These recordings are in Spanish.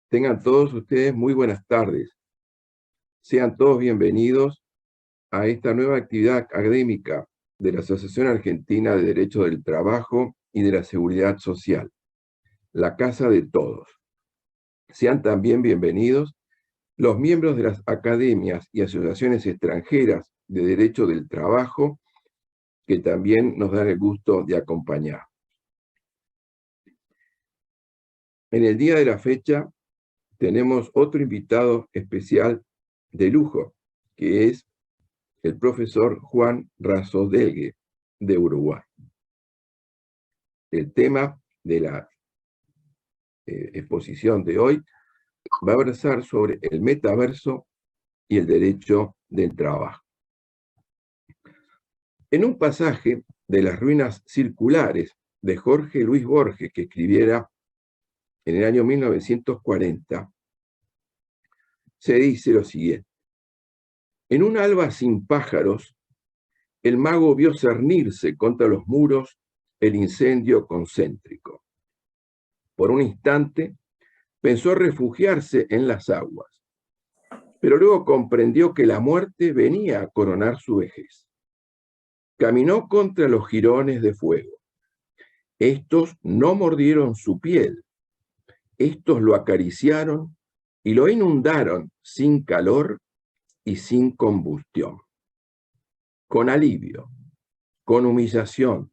Tengan todos ustedes muy buenas tardes. Sean todos bienvenidos a esta nueva actividad académica de la Asociación Argentina de Derecho del Trabajo y de la Seguridad Social, la Casa de Todos. Sean también bienvenidos los miembros de las academias y asociaciones extranjeras de Derecho del Trabajo, que también nos dan el gusto de acompañar. En el día de la fecha tenemos otro invitado especial de lujo, que es el profesor Juan Rasodelgue, de Uruguay. El tema de la exposición de hoy va a versar sobre el metaverso y el derecho del trabajo. En un pasaje de Las ruinas circulares de Jorge Luis Borges, que escribiera en el año 1940, se dice lo siguiente: en un alba sin pájaros, el mago vio cernirse contra los muros el incendio concéntrico. Por un instante pensó refugiarse en las aguas, pero luego comprendió que la muerte venía a coronar su vejez. Caminó contra los jirones de fuego. Estos no mordieron su piel, estos lo acariciaron y lo inundaron sin calor y sin combustión. Con alivio, con humillación,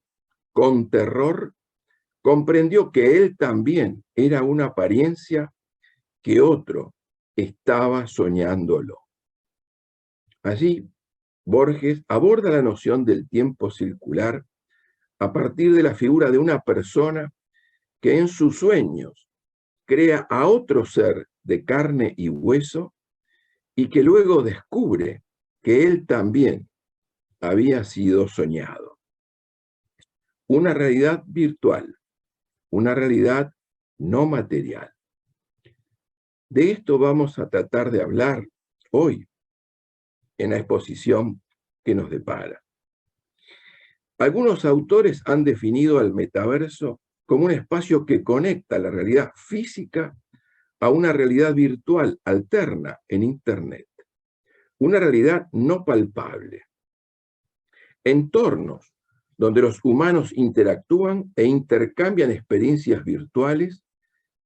con terror, comprendió que él también era una apariencia, que otro estaba soñándolo. Allí, Borges aborda la noción del tiempo circular a partir de la figura de una persona que en sus sueños crea a otro ser de carne y hueso y que luego descubre que él también había sido soñado. Una realidad virtual, una realidad no material. De esto vamos a tratar de hablar hoy en la exposición que nos depara. Algunos autores han definido al metaverso como un espacio que conecta la realidad física a una realidad virtual alterna en Internet, una realidad no palpable. Entornos donde los humanos interactúan e intercambian experiencias virtuales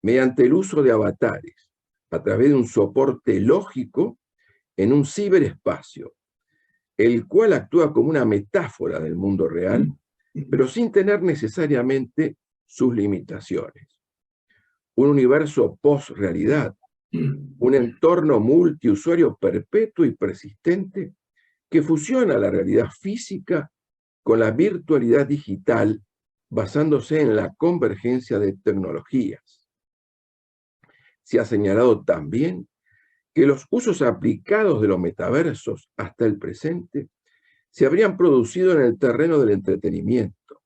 mediante el uso de avatares, a través de un soporte lógico en un ciberespacio, el cual actúa como una metáfora del mundo real, pero sin tener necesariamente sus limitaciones. Un universo post-realidad, un entorno multiusuario perpetuo y persistente que fusiona la realidad física con la virtualidad digital, basándose en la convergencia de tecnologías. Se ha señalado también que los usos aplicados de los metaversos hasta el presente se habrían producido en el terreno del entretenimiento,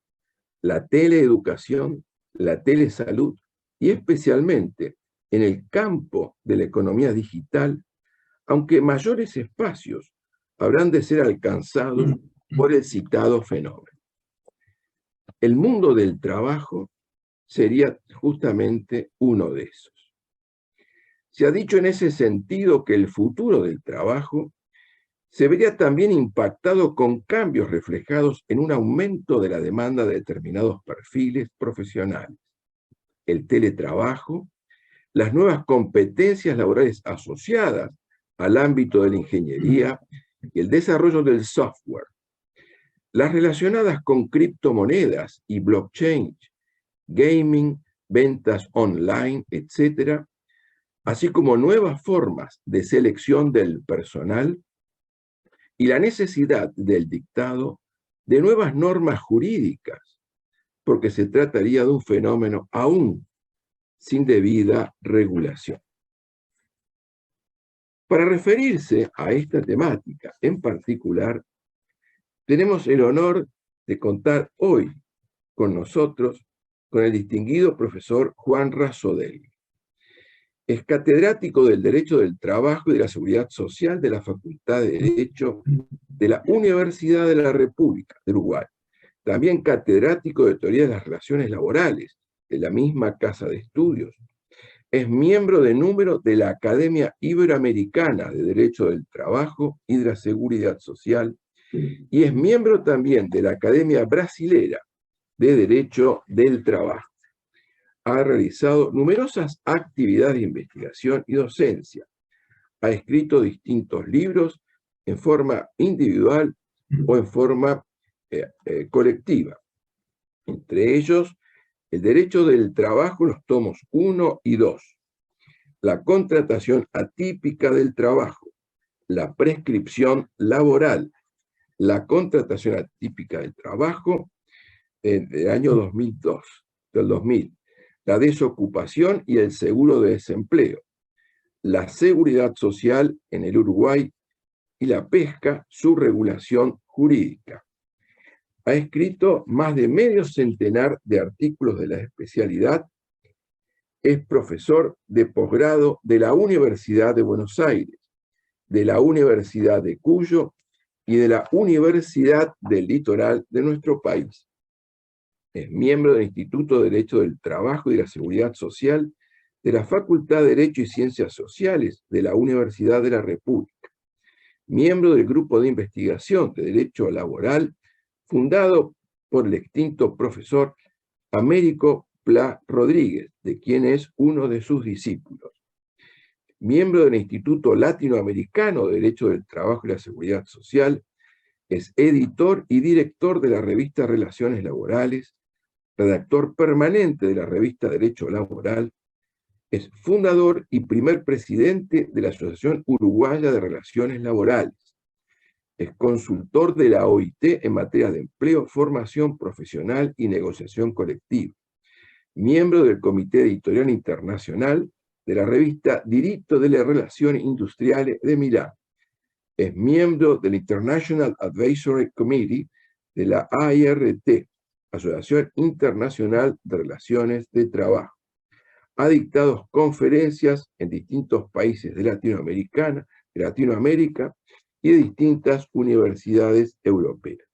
la teleeducación, la telesalud y especialmente en el campo de la economía digital, aunque mayores espacios habrán de ser alcanzados por el citado fenómeno. El mundo del trabajo sería justamente uno de esos. Se ha dicho en ese sentido que el futuro del trabajo se vería también impactado con cambios reflejados en un aumento de la demanda de determinados perfiles profesionales, el teletrabajo, las nuevas competencias laborales asociadas al ámbito de la ingeniería y el desarrollo del software, las relacionadas con criptomonedas y blockchain, gaming, ventas online, etc., así como nuevas formas de selección del personal y la necesidad del dictado de nuevas normas jurídicas, porque se trataría de un fenómeno aún sin debida regulación. Para referirse a esta temática en particular, tenemos el honor de contar hoy con nosotros con el distinguido profesor Juan Rasodelgue. Es catedrático del Derecho del Trabajo y de la Seguridad Social de la Facultad de Derecho de la Universidad de la República de Uruguay. También catedrático de Teoría de las Relaciones Laborales de la misma Casa de Estudios. Es miembro de número de la Academia Iberoamericana de Derecho del Trabajo y de la Seguridad Social y es miembro también de la Academia Brasilera de Derecho del Trabajo. Ha realizado numerosas actividades de investigación y docencia. Ha escrito distintos libros en forma individual o en forma colectiva. Entre ellos, El Derecho del Trabajo, los tomos 1 y 2. La contratación atípica del trabajo. La prescripción laboral. La contratación atípica del trabajo del año 2002, del 2000. La desocupación y el seguro de desempleo. La seguridad social en el Uruguay y la pesca, su regulación jurídica. Ha escrito más de medio centenar de artículos de la especialidad. Es profesor de posgrado de la Universidad de Buenos Aires, de la Universidad de Cuyo y de la Universidad del Litoral de nuestro país. Es miembro del Instituto de Derecho del Trabajo y de la Seguridad Social de la Facultad de Derecho y Ciencias Sociales de la Universidad de la República. Miembro del Grupo de Investigación de Derecho Laboral fundado por el extinto profesor Américo Pla Rodríguez, de quien es uno de sus discípulos. Miembro del Instituto Latinoamericano de Derecho del Trabajo y la Seguridad Social, es editor y director de la revista Relaciones Laborales, redactor permanente de la revista Derecho Laboral, es fundador y primer presidente de la Asociación Uruguaya de Relaciones Laborales. Es consultor de la OIT en materia de empleo, formación profesional y negociación colectiva. Miembro del Comité Editorial Internacional de la revista Diritto delle Relazioni Industriali de Milán. Es miembro del International Advisory Committee de la AIRT, Asociación Internacional de Relaciones de Trabajo. Ha dictado conferencias en distintos países de Latinoamérica y de distintas universidades europeas.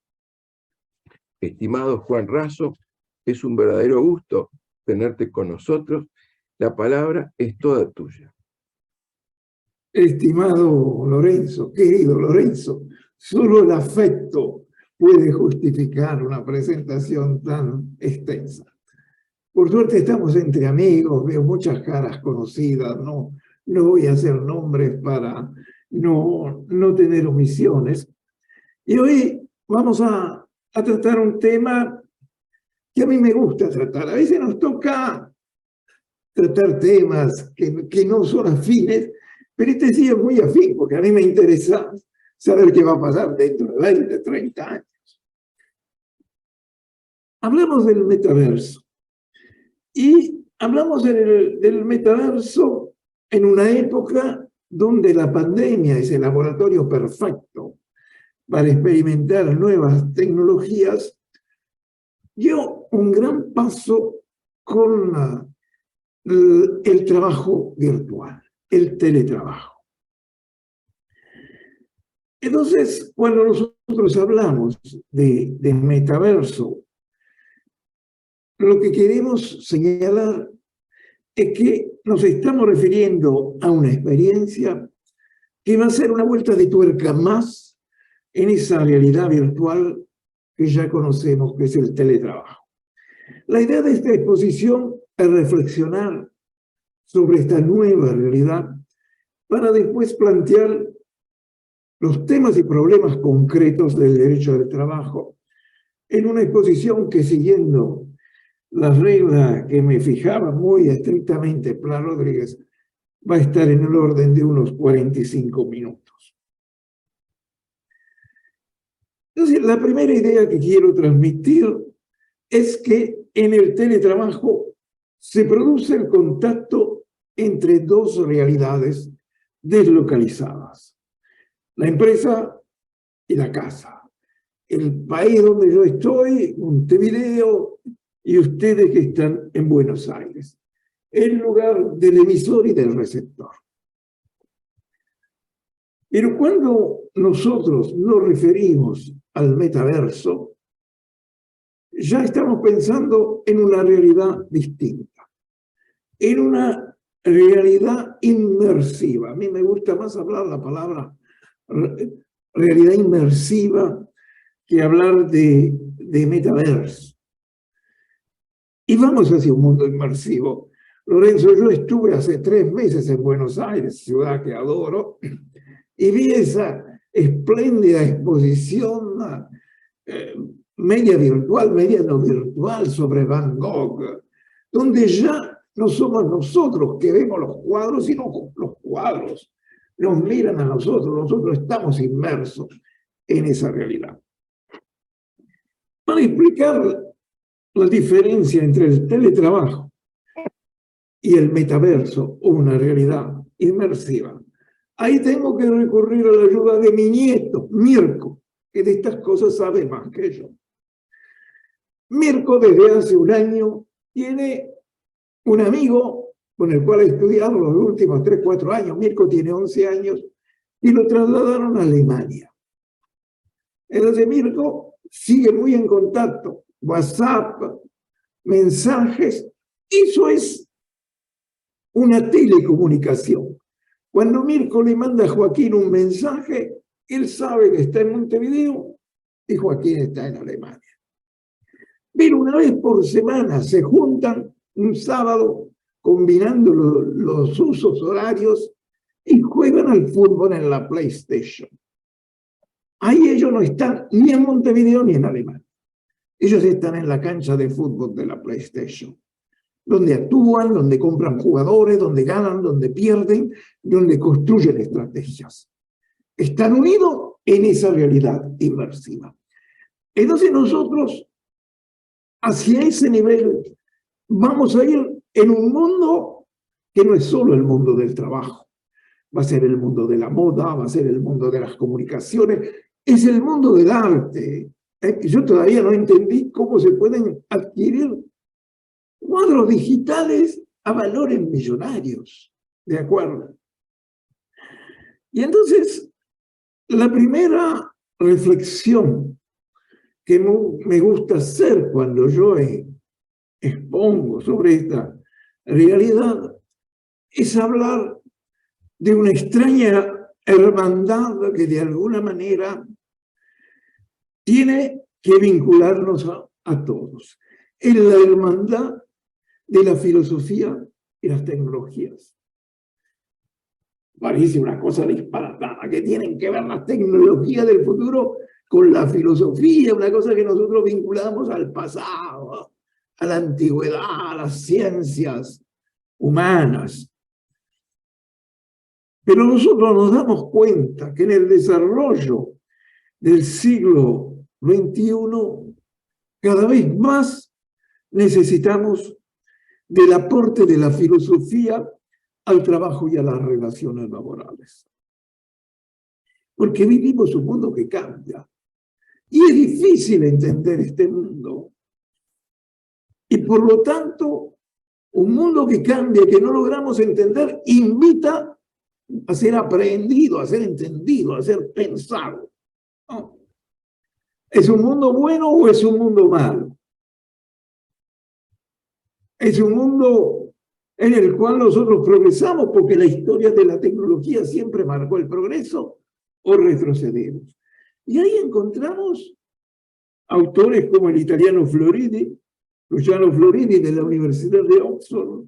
Estimado Juan Raso, es un verdadero gusto tenerte con nosotros. La palabra es toda tuya. Estimado Lorenzo, querido Lorenzo, solo el afecto puede justificar una presentación tan extensa. Por suerte estamos entre amigos, veo muchas caras conocidas, no voy a hacer nombres para no tener omisiones. Y hoy vamos a tratar un tema que a mí me gusta tratar. A veces nos toca tratar temas que no son afines, pero este sí es muy afín, porque a mí me interesa saber qué va a pasar dentro de 20, 30 años. Hablamos del metaverso. Y hablamos del metaverso en una época donde la pandemia es el laboratorio perfecto para experimentar nuevas tecnologías, dio un gran paso con el trabajo virtual, el teletrabajo. Entonces, cuando nosotros hablamos de metaverso, lo que queremos señalar es que nos estamos refiriendo a una experiencia que va a ser una vuelta de tuerca más en esa realidad virtual que ya conocemos, que es el teletrabajo. La idea de esta exposición es reflexionar sobre esta nueva realidad para después plantear los temas y problemas concretos del derecho del trabajo en una exposición que, siguiendo la regla que me fijaba muy estrictamente Pla Rodríguez, va a estar en el orden de unos 45 minutos. Entonces, la primera idea que quiero transmitir es que en el teletrabajo se produce el contacto entre dos realidades deslocalizadas: la empresa y la casa. El país donde yo estoy, Montevideo, y ustedes que están en Buenos Aires, el lugar del emisor y del receptor. Pero cuando nosotros nos referimos al metaverso, ya estamos pensando en una realidad distinta, en una realidad inmersiva. A mí me gusta más hablar la palabra realidad inmersiva que hablar de metaverso. Y vamos hacia un mundo inmersivo. Lorenzo, yo estuve hace 3 meses en Buenos Aires, ciudad que adoro, y vi esa espléndida exposición media virtual, media no virtual sobre Van Gogh, donde ya no somos nosotros que vemos los cuadros, sino los cuadros nos miran a nosotros estamos inmersos en esa realidad. Para explicar la diferencia entre el teletrabajo y el metaverso, o una realidad inmersiva, ahí tengo que recurrir a la ayuda de mi nieto, Mirko, que de estas cosas sabe más que yo. Mirko desde hace un año tiene un amigo con el cual ha estudiado los últimos 3, 4 años. Mirko tiene 11 años y lo trasladaron a Alemania. Entonces Mirko sigue muy en contacto, WhatsApp, mensajes, eso es una telecomunicación. Cuando Mirko le manda a Joaquín un mensaje, él sabe que está en Montevideo y Joaquín está en Alemania. Pero una vez por semana se juntan un sábado combinando los usos horarios y juegan al fútbol en la PlayStation. Ahí ellos no están ni en Montevideo ni en Alemania. Ellos están en la cancha de fútbol de la PlayStation, donde actúan, donde compran jugadores, donde ganan, donde pierden, donde construyen estrategias. Están unidos en esa realidad inmersiva. Entonces nosotros, hacia ese nivel, vamos a ir en un mundo que no es solo el mundo del trabajo. Va a ser el mundo de la moda, va a ser el mundo de las comunicaciones, es el mundo del arte. Yo todavía no entendí cómo se pueden adquirir cuadros digitales a valores millonarios, ¿de acuerdo? Y entonces, la primera reflexión que me gusta hacer cuando yo expongo sobre esta realidad es hablar de una extraña hermandad que de alguna manera tiene que vincularnos a todos. Es la hermandad de la filosofía y las tecnologías. Parece una cosa disparatada, que tienen que ver las tecnologías del futuro con la filosofía, una cosa que nosotros vinculamos al pasado, a la antigüedad, a las ciencias humanas. Pero nosotros nos damos cuenta que en el desarrollo del siglo XXI, cada vez más necesitamos del aporte de la filosofía al trabajo y a las relaciones laborales. Porque vivimos un mundo que cambia. Y es difícil entender este mundo. Y por lo tanto, un mundo que cambia, que no logramos entender, invita a ser aprendido, a ser entendido, a ser pensado. ¿No? ¿Es un mundo bueno o es un mundo malo? Es un mundo en el cual nosotros progresamos porque la historia de la tecnología siempre marcó el progreso, o retrocedemos. Y ahí encontramos autores como el italiano Luciano Floridi de la Universidad de Oxford,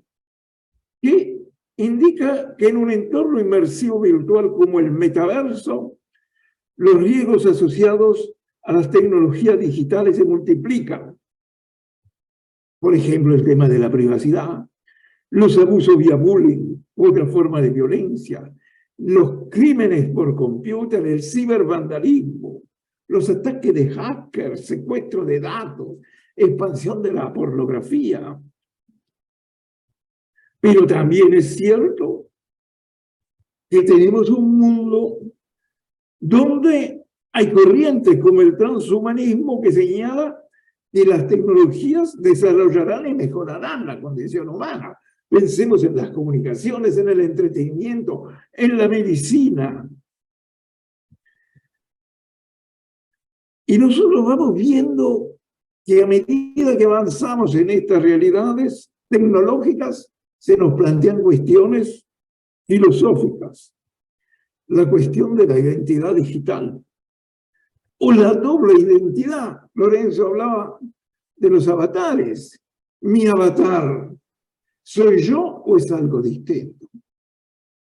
que indica que en un entorno inmersivo virtual como el metaverso, los riesgos asociados a las tecnologías digitales se multiplican. Por ejemplo, el tema de la privacidad, los abusos vía bullying, otra forma de violencia, los crímenes por computer, el cibervandalismo, los ataques de hackers, secuestro de datos, expansión de la pornografía. Pero también es cierto que tenemos un mundo donde hay corrientes como el transhumanismo que señala que las tecnologías desarrollarán y mejorarán la condición humana. Pensemos en las comunicaciones, en el entretenimiento, en la medicina. Y nosotros vamos viendo que a medida que avanzamos en estas realidades tecnológicas, se nos plantean cuestiones filosóficas. La cuestión de la identidad digital o la doble identidad. Lorenzo hablaba de los avatares. ¿Mi avatar soy yo o es algo distinto?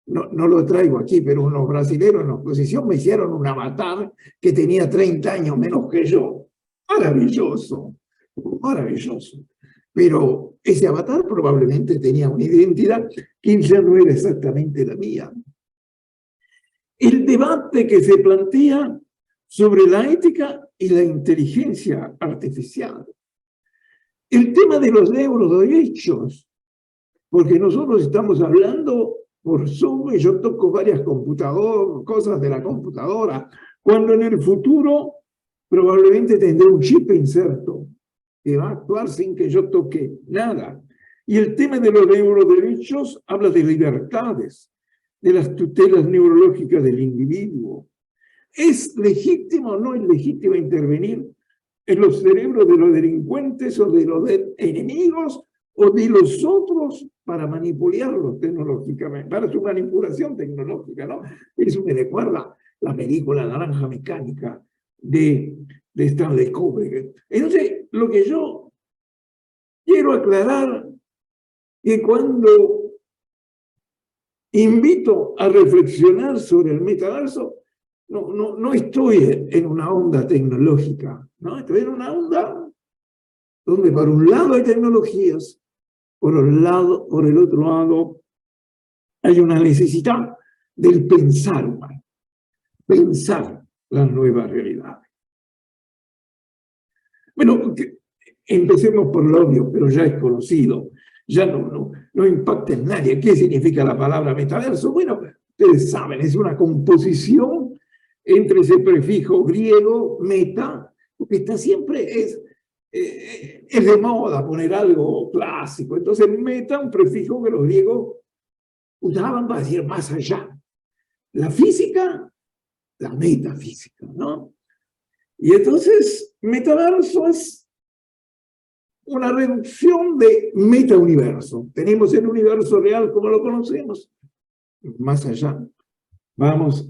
No lo traigo aquí, pero unos brasileños en la exposición me hicieron un avatar que tenía 30 años menos que yo. Maravilloso, maravilloso. Pero ese avatar probablemente tenía una identidad que ya no era exactamente la mía. El debate que se plantea sobre la ética y la inteligencia artificial. El tema de los neuroderechos, porque nosotros estamos hablando por Zoom y yo toco varias cosas de la computadora, cuando en el futuro probablemente tendré un chip inserto que va a actuar sin que yo toque nada. Y el tema de los neuroderechos habla de libertades, de las tutelas neurológicas del individuo. ¿Es legítimo o no es legítimo intervenir en los cerebros de los delincuentes o de los enemigos o de los otros para manipularlos tecnológicamente, para su manipulación tecnológica, ¿no? Eso me recuerda la película Naranja Mecánica de Stanley Kubrick. Entonces, lo que yo quiero aclarar es que cuando invito a reflexionar sobre el metaverso, no estoy en una onda tecnológica, ¿no? Estoy en una onda donde por un lado hay tecnologías, por el otro lado hay una necesidad del pensar humano, pensar las nuevas realidades. Bueno, empecemos por lo obvio, pero ya es conocido, ya no impacta en nadie. ¿Qué significa la palabra metaverso? Bueno, ustedes saben, es una composición entre ese prefijo griego, meta, porque está siempre, es de moda poner algo clásico. Entonces, meta, un prefijo que los griegos usaban para decir más allá. La física, la metafísica, ¿no? Y entonces, metaverso es una reducción de metauniverso. Tenemos el universo real como lo conocemos. Más allá, vamos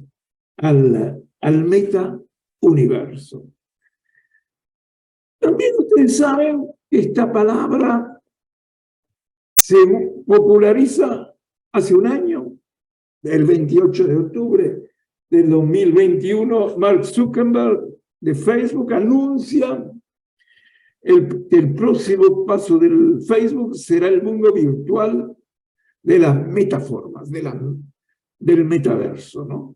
al metauniverso. También ustedes saben que esta palabra se populariza hace un año, el 28 de octubre del 2021, Mark Zuckerberg de Facebook anuncia que el próximo paso del Facebook será el mundo virtual de las metaformas, del metaverso, ¿no?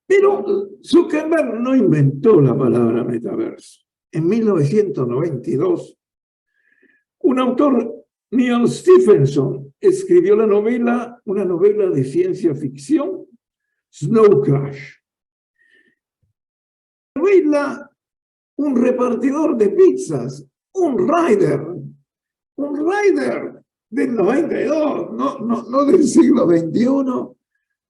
Pero Zuckerberg no inventó la palabra metaverso. En 1992, un autor, Neal Stephenson, escribió una novela de ciencia ficción, Snow Crash. Novela, un repartidor de pizzas, un rider del 92, no del siglo XXI,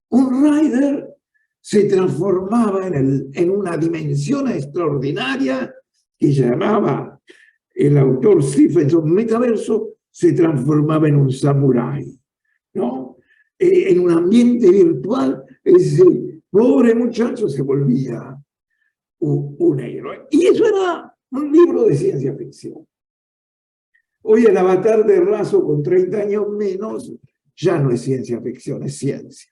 un rider se transformaba en una dimensión extraordinaria que llamaba el autor Stephenson metaverso, se transformaba en un samurái, ¿no? En un ambiente virtual, ese pobre muchacho se volvía un héroe. Y eso era un libro de ciencia ficción. Hoy el avatar de Raso con 30 años menos ya no es ciencia ficción, es ciencia.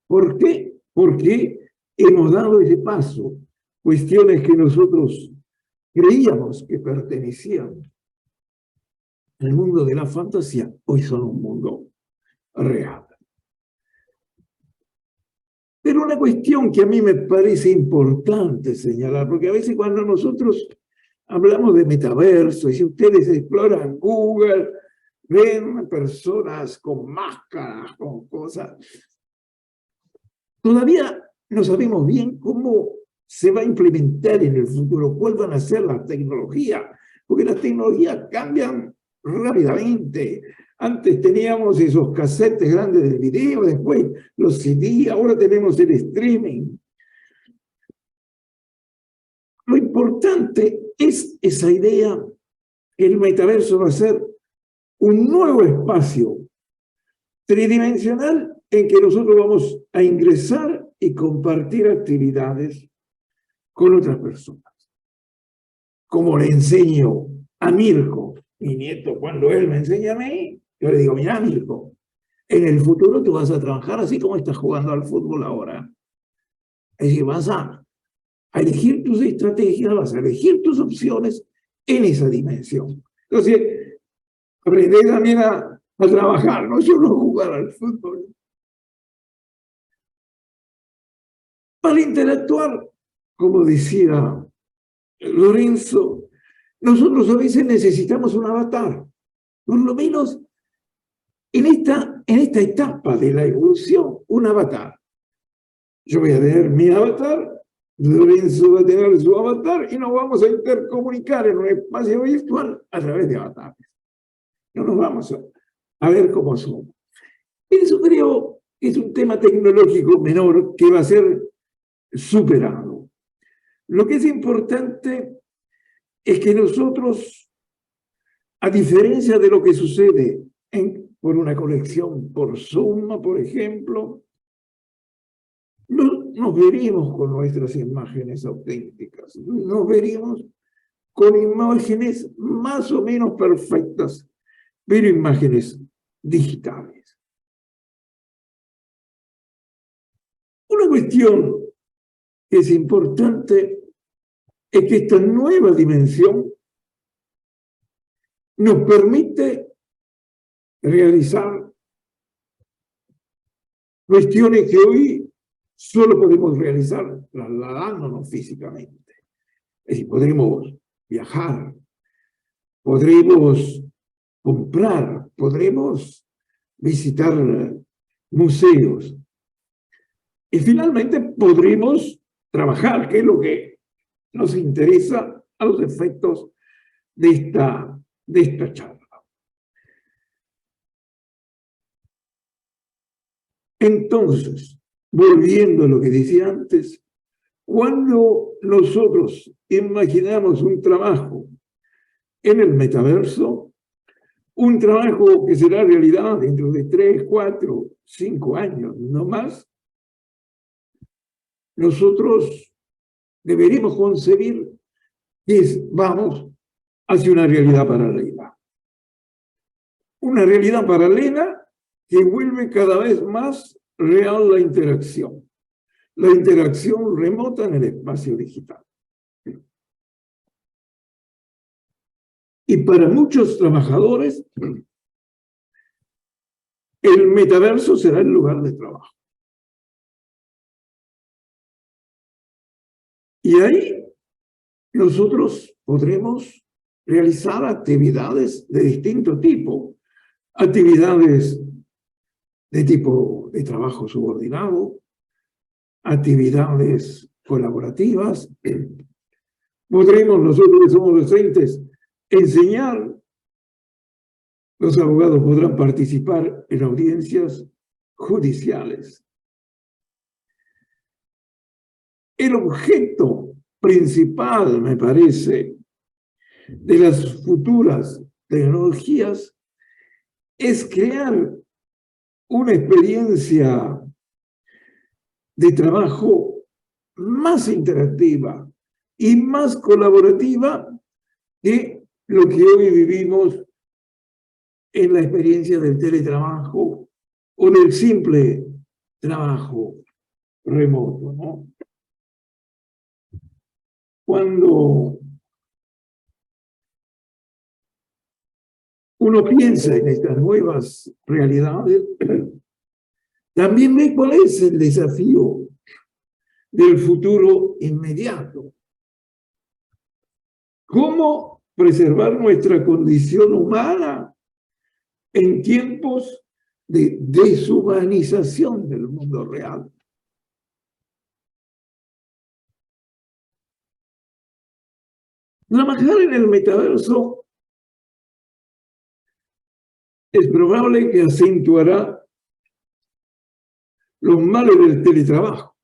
¿Por qué? Porque hemos dado ese paso. Cuestiones que nosotros creíamos que pertenecían al mundo de la fantasía, hoy son un mundo real. Pero una cuestión que a mí me parece importante señalar, porque a veces cuando nosotros hablamos de metaverso, y si ustedes exploran Google, ven personas con máscaras, con cosas. Todavía no sabemos bien cómo se va a implementar en el futuro, cuál van a ser las tecnologías, porque las tecnologías cambian rápidamente. Antes teníamos esos casetes grandes del video, después los CD, ahora tenemos el streaming. Lo importante es esa idea que el metaverso va a ser un nuevo espacio tridimensional en que nosotros vamos a ingresar y compartir actividades con otras personas. Como le enseño a Mirko, mi nieto, cuando él me enseña a mí, yo le digo, mira, Mirko, en el futuro tú vas a trabajar así como estás jugando al fútbol ahora. Es decir, vas a elegir tus estrategias, vas a elegir tus opciones en esa dimensión. Entonces, aprender también a trabajar, no solo jugar al fútbol. Para interactuar, como decía Lorenzo, nosotros a veces necesitamos un avatar, por lo menos en esta etapa de la evolución, un avatar. Yo voy a tener mi avatar, Lorenzo va a tener su avatar y nos vamos a intercomunicar en un espacio virtual a través de avatares. No nos vamos a ver cómo somos. Eso creo que es un tema tecnológico menor que va a ser superado. Lo que es importante es que nosotros, a diferencia de lo que sucede por una conexión por Zoom, por ejemplo, no nos veríamos con nuestras imágenes auténticas, nos veríamos con imágenes más o menos perfectas, pero imágenes digitales. Una cuestión que es importante es que esta nueva dimensión nos permite realizar cuestiones que hoy solo podemos realizar trasladándonos físicamente. Es decir, podremos viajar, podremos comprar, podremos visitar museos y finalmente podremos trabajar, que es lo que nos interesa a los efectos de esta charla. Entonces, volviendo a lo que decía antes, cuando nosotros imaginamos un trabajo en el metaverso, un trabajo que será realidad dentro de 3, 4, 5 años, no más, nosotros deberemos concebir que vamos hacia una realidad paralela. Una realidad paralela que vuelve cada vez más real la interacción remota en el espacio digital. Y para muchos trabajadores, el metaverso será el lugar de trabajo. Y ahí nosotros podremos realizar actividades de distinto tipo, actividades de tipo de trabajo subordinado, actividades colaborativas. Podremos, nosotros que somos docentes, enseñar. Los abogados podrán participar en audiencias judiciales. El objeto principal, me parece, de las futuras tecnologías es crear una experiencia de trabajo más interactiva y más colaborativa que lo que hoy vivimos en la experiencia del teletrabajo o del simple trabajo remoto, ¿no? Cuando uno piensa en estas nuevas realidades, también ve cuál es el desafío del futuro inmediato. ¿Cómo preservar nuestra condición humana en tiempos de deshumanización del mundo real? Trabajar en el metaverso es probable que acentuará los males del teletrabajo.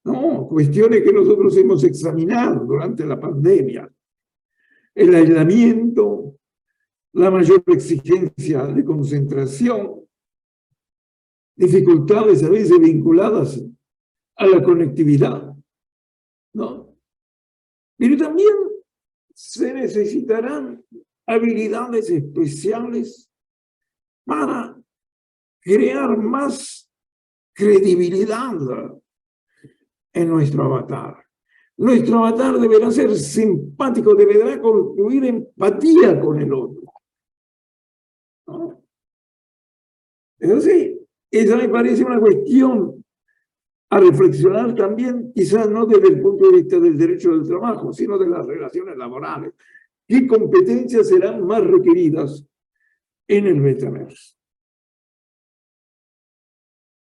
No, cuestiones que nosotros hemos examinado durante la pandemia. El aislamiento, la mayor exigencia de concentración, dificultades a veces vinculadas a la conectividad, ¿no? Pero también se necesitarán habilidades especiales para crear más credibilidad en nuestro avatar. Nuestro avatar deberá ser simpático, deberá construir empatía con el otro, ¿no? Entonces, esa me parece una cuestión a reflexionar también, quizás no desde el punto de vista del derecho del trabajo, sino de las relaciones laborales. ¿Qué competencias serán más requeridas en el metaverso?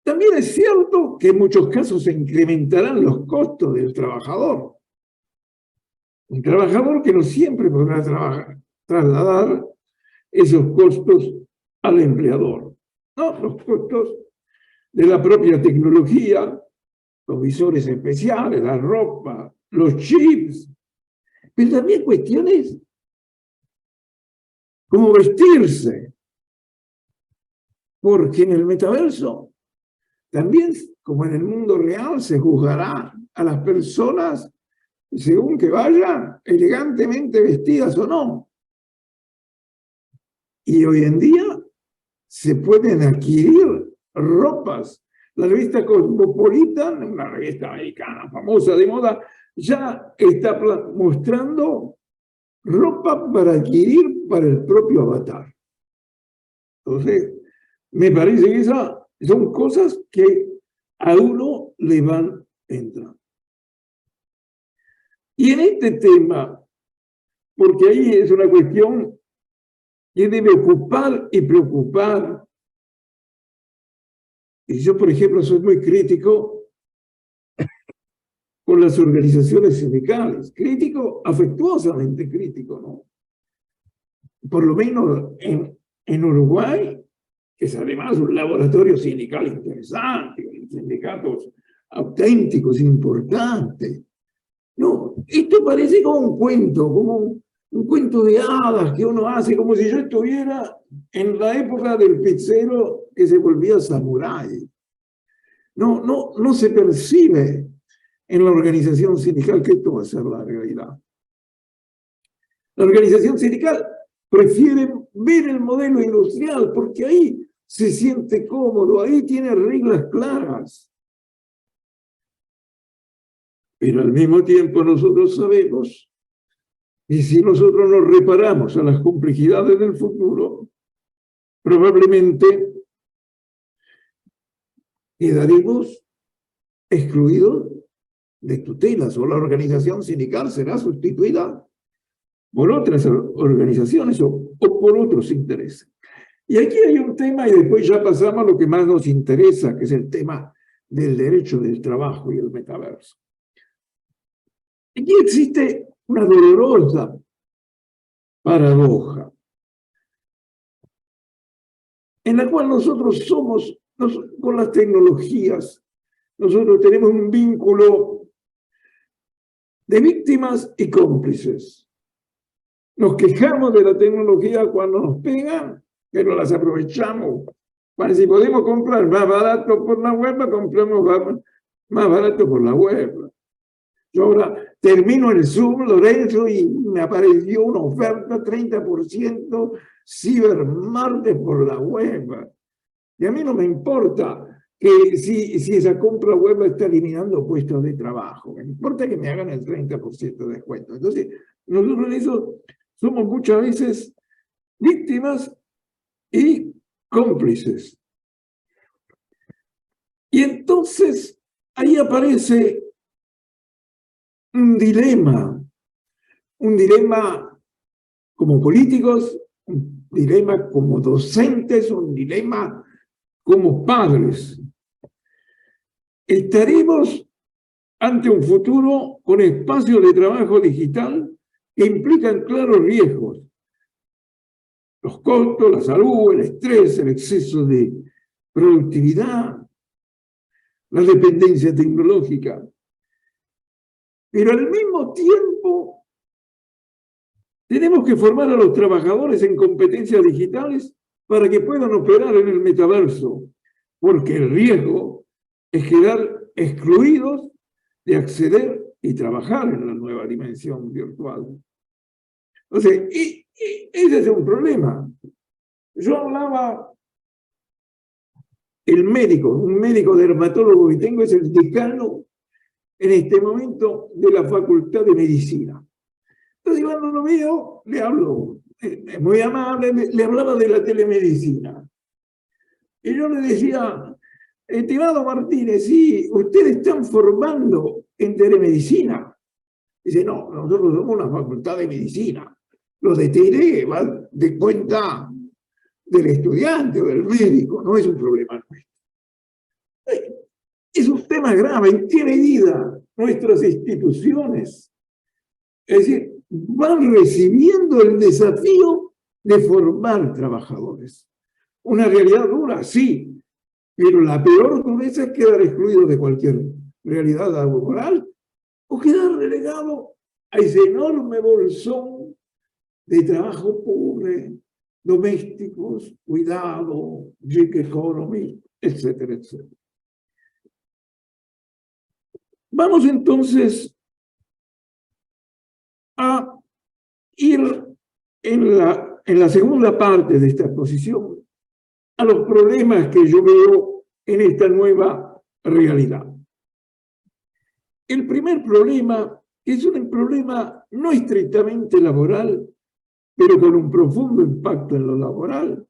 También es cierto que en muchos casos se incrementarán los costos del trabajador. Un trabajador que no siempre podrá trasladar esos costos al empleador, ¿no? Los costos de la propia tecnología, los visores especiales, la ropa, los chips, pero también cuestiones como vestirse, porque en el metaverso también, como en el mundo real, se juzgará a las personas según que vayan elegantemente vestidas o no. Y hoy en día se pueden adquirir ropas. La revista Cosmopolitan, una revista americana famosa de moda, ya está mostrando ropa para adquirir para el propio avatar. Entonces, me parece que esas son cosas que a uno le van entrando. Y en este tema, porque ahí es una cuestión que debe ocupar y preocupar, y yo, por ejemplo, soy muy crítico con las organizaciones sindicales, crítico, afectuosamente crítico, ¿no? Por lo menos en Uruguay, que es además un laboratorio sindical interesante, con sindicatos auténticos, importantes. No, esto parece como un cuento, como un cuento de hadas que uno hace, como si yo estuviera en la época del pizzero que se volvía samurái. No se percibe en la organización sindical que esto va a ser la realidad. La organización sindical prefiere ver el modelo industrial porque ahí se siente cómodo, ahí tiene reglas claras. Pero al mismo tiempo nosotros sabemos, y si nosotros nos reparamos a las complejidades del futuro, probablemente quedaremos excluidos de tutelas o la organización sindical será sustituida por otras organizaciones o por otros intereses. Y aquí hay un tema, y después ya pasamos a lo que más nos interesa, que es el tema del derecho del trabajo y el metaverso. Aquí existe una dolorosa paradoja, en la cual nosotros somos, con las tecnologías, nosotros tenemos un vínculo de víctimas y cómplices. Nos quejamos de la tecnología cuando nos pegan, pero las aprovechamos. Bueno, si podemos comprar más barato por la web, compramos más barato por la web. Yo ahora termino el Zoom, Lorenzo, y me apareció una oferta 30% Cyber Martes por la web. Y a mí no me importa que si esa compra web está eliminando puestos de trabajo. Me importa que me hagan el 30% de descuento. Entonces, nosotros en eso somos muchas veces víctimas y cómplices. Y entonces ahí aparece un dilema como políticos, un dilema como docentes, un dilema como padres. Estaremos ante un futuro con espacios de trabajo digital que implican claros riesgos. Los costos, la salud, el estrés, el exceso de productividad, la dependencia tecnológica. Pero al mismo tiempo Tenemos que formar a los trabajadores en competencias digitales para que puedan operar en el metaverso, porque el riesgo es quedar excluidos de acceder y trabajar en la nueva dimensión virtual. Entonces, ese es un problema. Yo hablaba, un médico dermatólogo que tengo es el decano en este momento de la Facultad de Medicina. Entonces, cuando lo veo, le hablo, es muy amable, le hablaba de la telemedicina. Y yo le decía, estimado Martínez, sí, ustedes están formando en telemedicina. Dice, no, nosotros somos una facultad de medicina. Los de TD van de cuenta del estudiante o del médico, no es un problema nuestro. Es un tema grave, tiene vida nuestras instituciones. Es decir, van recibiendo el desafío de formar trabajadores. Una realidad dura, sí, pero la peor dureza es quedar excluido de cualquier realidad laboral o quedar relegado a ese enorme bolsón de trabajo pobre, domésticos, cuidado, gig economy, etcétera, etcétera. Vamos entonces a ir en la segunda parte de esta exposición a los problemas que yo veo en esta nueva realidad. El primer problema es un problema no estrictamente laboral, pero con un profundo impacto en lo laboral,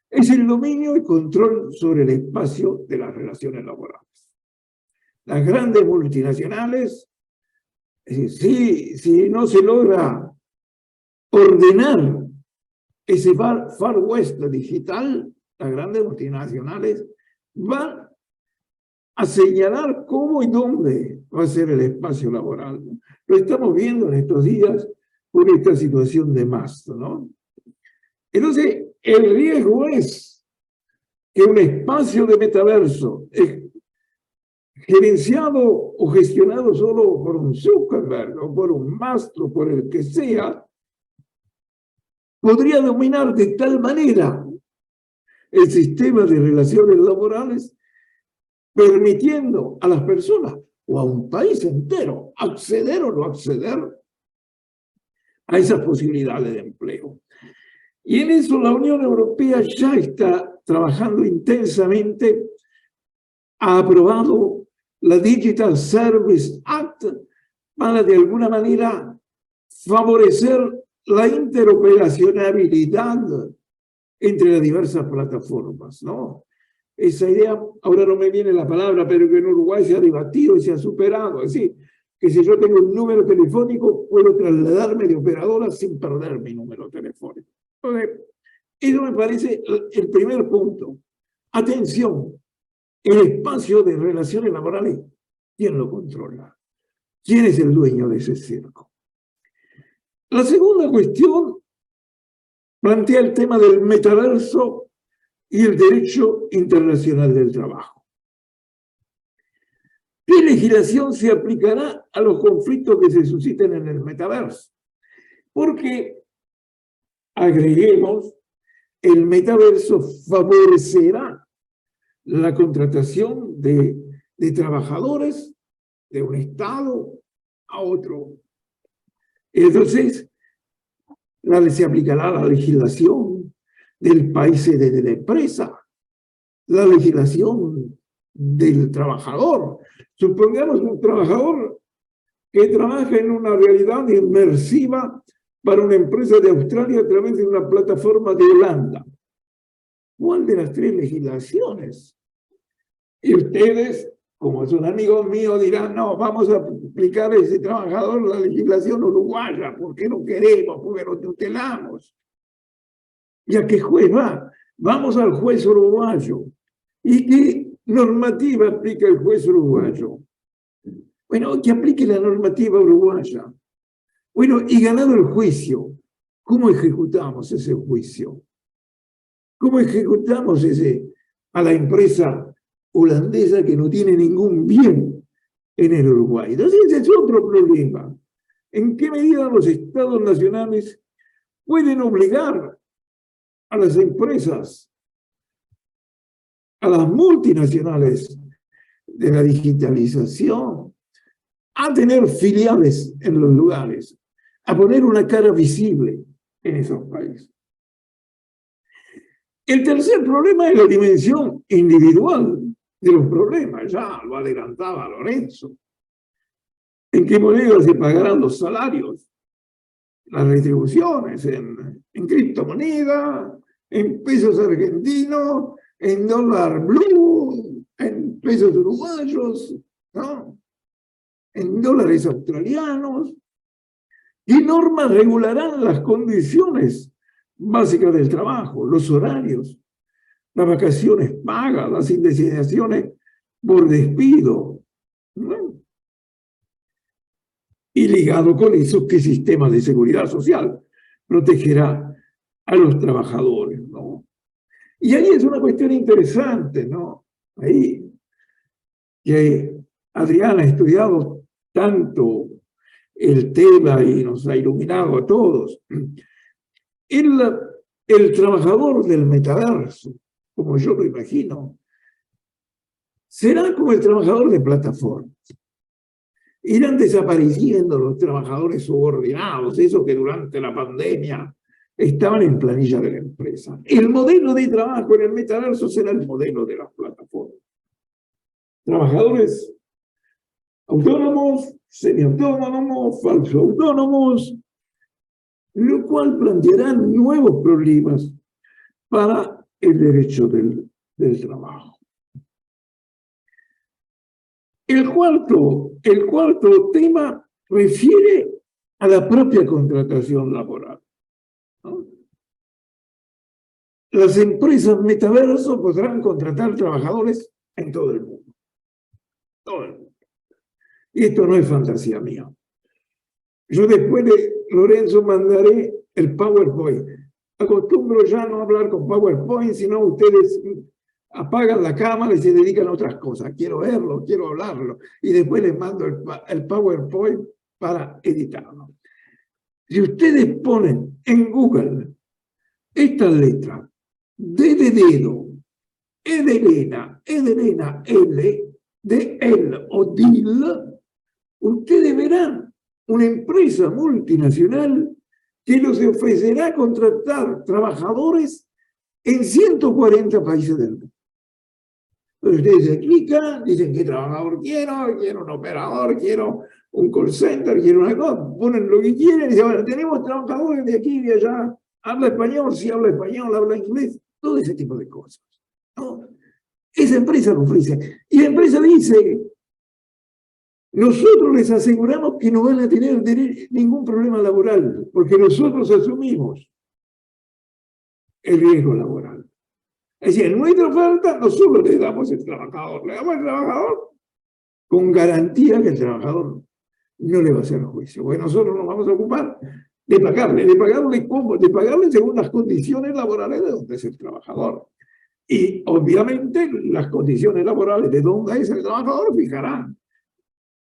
es el dominio y control sobre el espacio de las relaciones laborales. Las grandes multinacionales, si no se logra ordenar ese Far West digital, las grandes multinacionales van a señalar cómo y dónde va a ser el espacio laboral. Lo estamos viendo en estos días con esta situación de Mastro, ¿no? Entonces, el riesgo es que un espacio de metaverso gerenciado o gestionado solo por un Zuckerberg o por un Mastro, por el que sea, podría dominar de tal manera el sistema de relaciones laborales, permitiendo a las personas o a un país entero acceder o no acceder a esas posibilidades de empleo. Y en eso la Unión Europea ya está trabajando intensamente, ha aprobado la Digital Service Act para de alguna manera favorecer la interoperacionalidad entre las diversas plataformas, ¿no? Esa idea, ahora no me viene la palabra, pero que en Uruguay se ha debatido y se ha superado. Es decir, que si yo tengo un número telefónico, puedo trasladarme de operadora sin perder mi número telefónico. Entonces, eso me parece el primer punto. Atención, el espacio de relaciones laborales, ¿quién lo controla? ¿Quién es el dueño de ese circo? La segunda cuestión plantea el tema del metaverso y el derecho internacional del trabajo. ¿Qué legislación se aplicará a los conflictos que se susciten en el metaverso? Porque, agreguemos, el metaverso favorecerá la contratación de trabajadores de un estado a otro. Entonces, se aplicará la legislación del país de la empresa, la legislación del trabajador. Supongamos un trabajador que trabaja en una realidad inmersiva para una empresa de Australia a través de una plataforma de Holanda. ¿Cuál de las tres legislaciones? Y ustedes, como son amigos míos, dirán, no, vamos a aplicar a ese trabajador la legislación uruguaya, porque no queremos, porque lo tutelamos. ¿Y a qué juez va? Vamos al juez uruguayo. ¿Y qué normativa aplica el juez uruguayo? Bueno, que aplique la normativa uruguaya. Bueno, y ganado el juicio, ¿cómo ejecutamos ese juicio? ¿Cómo ejecutamos a la empresa holandesa que no tiene ningún bien en el Uruguay? Entonces ese es otro problema. ¿En qué medida los estados nacionales pueden obligar a las empresas, a las multinacionales de la digitalización, a tener filiales en los lugares, a poner una cara visible en esos países. El tercer problema es la dimensión individual de los problemas, ya lo adelantaba Lorenzo. ¿En qué moneda se pagarán los salarios? Las retribuciones en criptomoneda, en pesos argentinos, en dólar blue, en pesos uruguayos, ¿no? En dólares australianos. ¿Qué normas regularán las condiciones básicas del trabajo, los horarios, las vacaciones pagas, las indemnizaciones por despido, ¿no? Y ligado con eso, ¿qué sistema de seguridad social protegerá a los trabajadores, ¿no? Y ahí es una cuestión interesante, ¿no? Ahí que Adrián ha estudiado tanto el tema y nos ha iluminado a todos. El trabajador del metaverso, como yo lo imagino, será como el trabajador de plataformas. Irán desapareciendo los trabajadores subordinados, esos que durante la pandemia estaban en planilla de la empresa. El modelo de trabajo en el metaverso será el modelo de las plataformas. Trabajadores autónomos, semiautónomos, falso autónomos, lo cual planteará nuevos problemas para el derecho del trabajo. El cuarto tema refiere a la propia contratación laboral, ¿no? Las empresas metaverso podrán contratar trabajadores en todo el mundo. Todo el mundo. Y esto no es fantasía mía. Yo después de Lorenzo mandaré el PowerPoint. Acostumbro ya no hablar con PowerPoint, sino ustedes apagan la cámara y se dedican a otras cosas. Quiero verlo, quiero hablarlo. Y después les mando el PowerPoint para editarlo. Si ustedes ponen en Google estas letras, D de dedo, E de Elena, L, de él o DIL, ustedes verán una empresa multinacional que nos ofrecerá contratar trabajadores en 140 países del mundo. Ustedes se clican, dicen qué trabajador quiero un operador, quiero un call center, quiero una cosa, ponen lo que quieren y dicen, bueno, tenemos trabajadores de aquí y de allá, habla español, si habla español, habla inglés, todo ese tipo de cosas, ¿no? Esa empresa lo ofrece. Y la empresa dice, nosotros les aseguramos que no van a tener ningún problema laboral, porque nosotros asumimos el riesgo laboral. Es decir, en nuestra oferta nosotros le damos el trabajador con garantía que el trabajador no le va a hacer juicio, porque nosotros nos vamos a ocupar de pagarle según las condiciones laborales de donde es el trabajador. Y obviamente las condiciones laborales de donde es el trabajador fijarán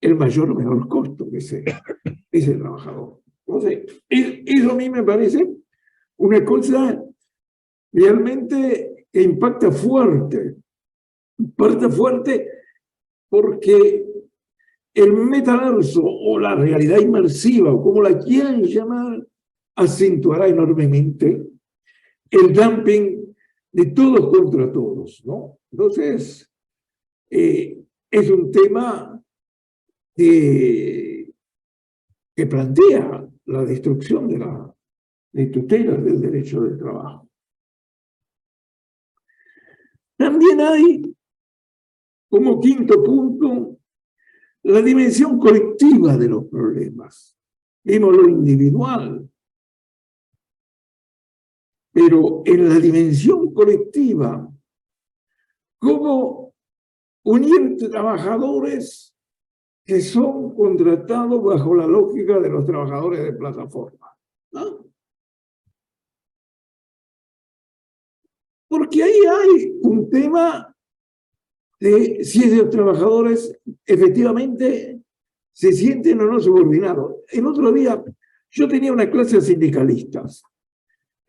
el mayor o menor costo que sea ese trabajador. Entonces, eso a mí me parece una cosa realmente que impacta fuerte porque el metaverso o la realidad inmersiva, o como la quieran llamar, acentuará enormemente el dumping de todos contra todos, ¿no? Entonces, es un tema que plantea la destrucción de tutelas del derecho del trabajo. También hay, como quinto punto, la dimensión colectiva de los problemas. Vimos lo individual, pero en la dimensión colectiva, ¿cómo unir trabajadores que son contratados bajo la lógica de los trabajadores de plataforma? ¿No? Porque ahí hay un tema de si esos trabajadores efectivamente se sienten o no subordinados. El otro día yo tenía una clase de sindicalistas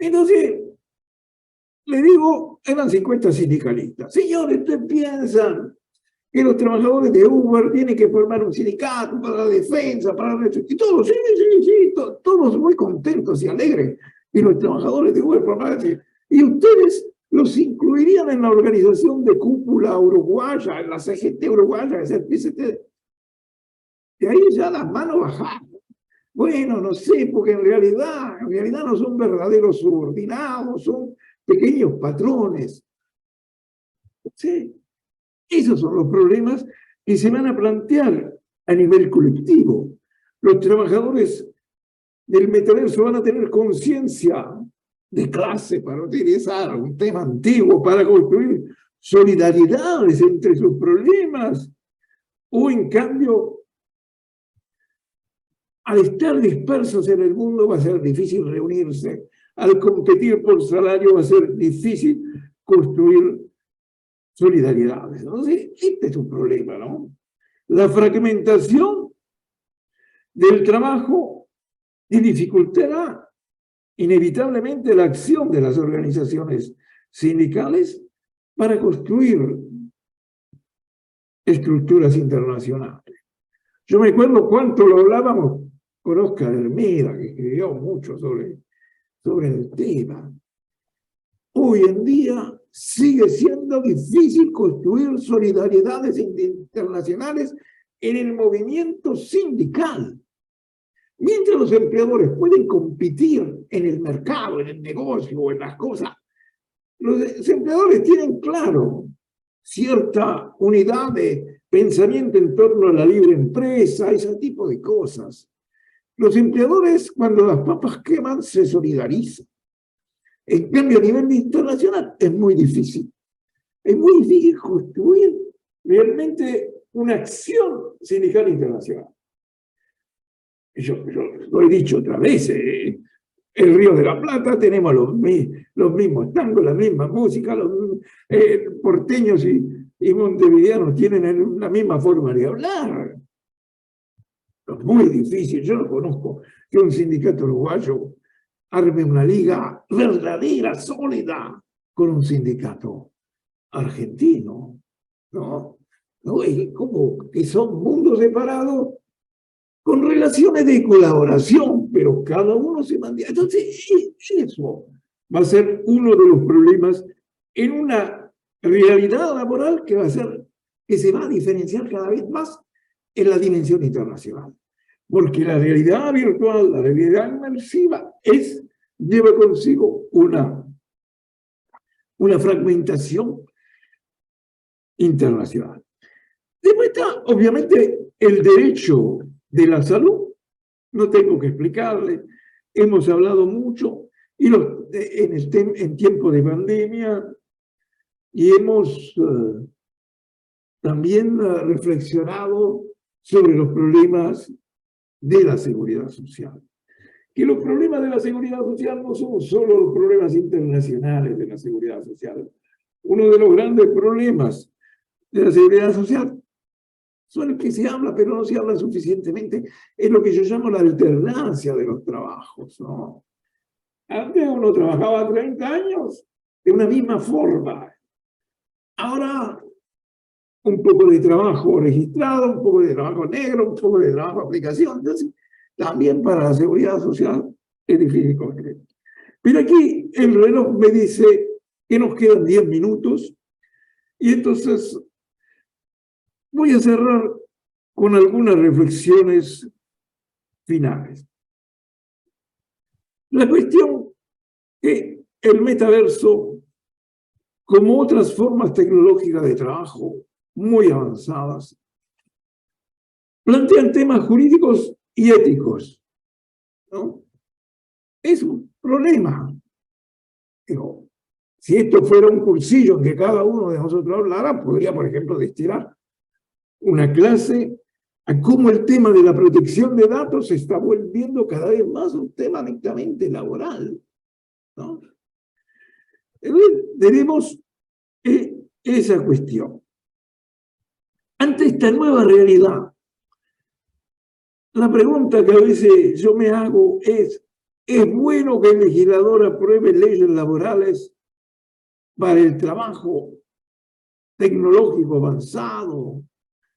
Entonces, le digo, eran 50 sindicalistas. Señores, ¿ustedes piensan que los trabajadores de Uber tienen que formar un sindicato para la defensa, para la... Y todos, sí, todos muy contentos y alegres. Y los trabajadores de Uber formaran... Y ustedes los incluirían en la organización de cúpula uruguaya, en la CGT uruguaya, que es el PCT. De ahí ya las manos bajaron. Bueno, no sé, porque en realidad no son verdaderos subordinados, son pequeños patrones. Sí. Esos son los problemas que se van a plantear a nivel colectivo. Los trabajadores del metaverso van a tener conciencia de clase, para utilizar un tema antiguo, para construir solidaridades entre sus problemas, o en cambio, al estar dispersos en el mundo va a ser difícil reunirse, al competir por salario va a ser difícil construir solidaridades. Entonces, este es un problema, ¿no? La fragmentación del trabajo dificultará inevitablemente la acción de las organizaciones sindicales para construir estructuras internacionales. Yo me acuerdo cuánto lo hablábamos con Oscar Hermida, que escribió mucho sobre el tema. Hoy en día sigue siendo difícil construir solidaridades internacionales en el movimiento sindical. Mientras los empleadores pueden competir en el mercado, en el negocio o en las cosas, los empleadores tienen claro cierta unidad de pensamiento en torno a la libre empresa, ese tipo de cosas. Los empleadores, cuando las papas queman, se solidarizan. En cambio, a nivel internacional es muy difícil. Es muy difícil construir realmente una acción sindical internacional. Yo lo he dicho otra vez, el Río de la Plata tenemos los mismos tangos, la misma música, los porteños y montevideanos tienen la misma forma de hablar. Es muy difícil, yo no conozco que un sindicato uruguayo arme una liga verdadera, sólida, con un sindicato argentino, ¿no? ¿No? Es como que son mundos separados con relaciones de colaboración, pero cada uno se mantiene. Entonces, eso va a ser uno de los problemas en una realidad laboral que va a ser, que se va a diferenciar cada vez más en la dimensión internacional. Porque la realidad virtual, la realidad inmersiva, lleva consigo una fragmentación internacional. Después está, obviamente, el derecho de la salud. No tengo que explicarle, hemos hablado mucho y en tiempo de pandemia y hemos también reflexionado sobre los problemas de la seguridad social. Que los problemas de la seguridad social no son solo los problemas internacionales de la seguridad social. Uno de los grandes problemas de la seguridad social son el que se habla, pero no se habla suficientemente, es lo que yo llamo la alternancia de los trabajos, ¿no? Antes uno trabajaba 30 años de una misma forma. Ahora, un poco de trabajo registrado, un poco de trabajo negro, un poco de trabajo aplicación. Entonces, también para la seguridad social es difícil concretar. Pero aquí el reloj me dice que nos quedan 10 minutos y entonces voy a cerrar con algunas reflexiones finales. La cuestión que el metaverso, como otras formas tecnológicas de trabajo muy avanzadas, plantean temas jurídicos y éticos, ¿no? Es un problema. Pero si esto fuera un cursillo en que cada uno de nosotros hablara, podría, por ejemplo, destinar una clase a cómo el tema de la protección de datos se está volviendo cada vez más un tema netamente laboral, ¿no? Tenemos esa cuestión. Ante esta nueva realidad, la pregunta que a veces yo me hago es, Es bueno que el legislador apruebe leyes laborales para el trabajo tecnológico avanzado,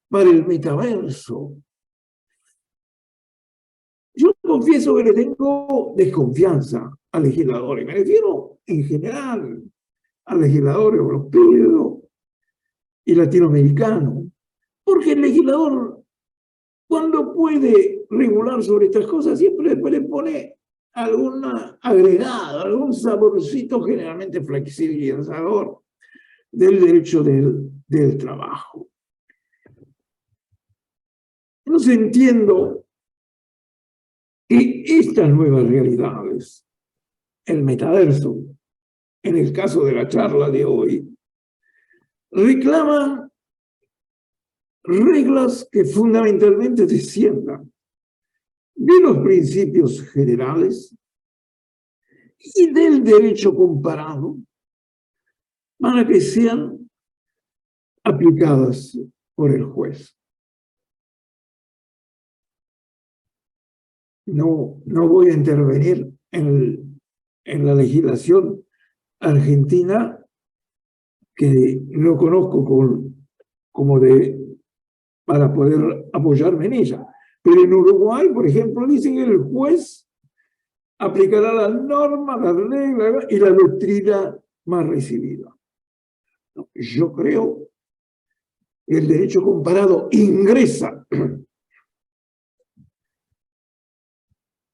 para el metaverso. Yo confieso que le tengo desconfianza al legislador, y me refiero en general al legislador europeo y latinoamericano, porque el legislador, cuando puede regular sobre estas cosas, siempre le pone alguna agregada, algún saborcito generalmente flexibilizador del derecho del trabajo. Entonces entiendo que estas nuevas realidades, el metaverso, en el caso de la charla de hoy, reclaman reglas que fundamentalmente desciendan de los principios generales y del derecho comparado para que sean aplicadas por el juez. No voy a intervenir en la legislación argentina, que no conozco para poder apoyarme en ella. Pero en Uruguay, por ejemplo, dicen que el juez aplicará la norma, la regla y la doctrina más recibida. Yo creo que el derecho comparado ingresa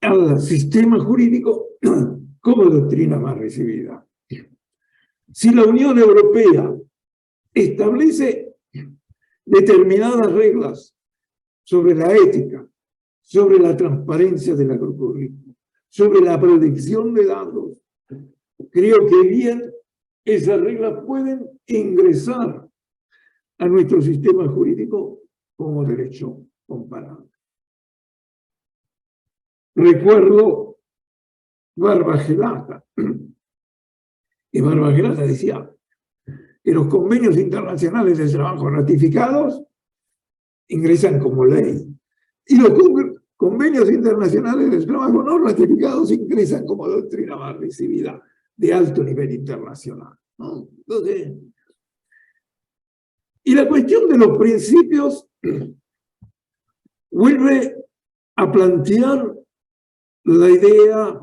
al sistema jurídico como doctrina más recibida. Si la Unión Europea establece determinadas reglas sobre la ética, sobre la transparencia del algoritmo, sobre la protección de datos, creo que bien esas reglas pueden ingresar a nuestro sistema jurídico como derecho comparado. Recuerdo Barbagelata, y Barbagelata decía que los convenios internacionales de trabajo ratificados ingresan como ley, y los convenios internacionales de trabajo no ratificados ingresan como doctrina más recibida de alto nivel internacional, ¿no? Entonces, y la cuestión de los principios vuelve a plantear la idea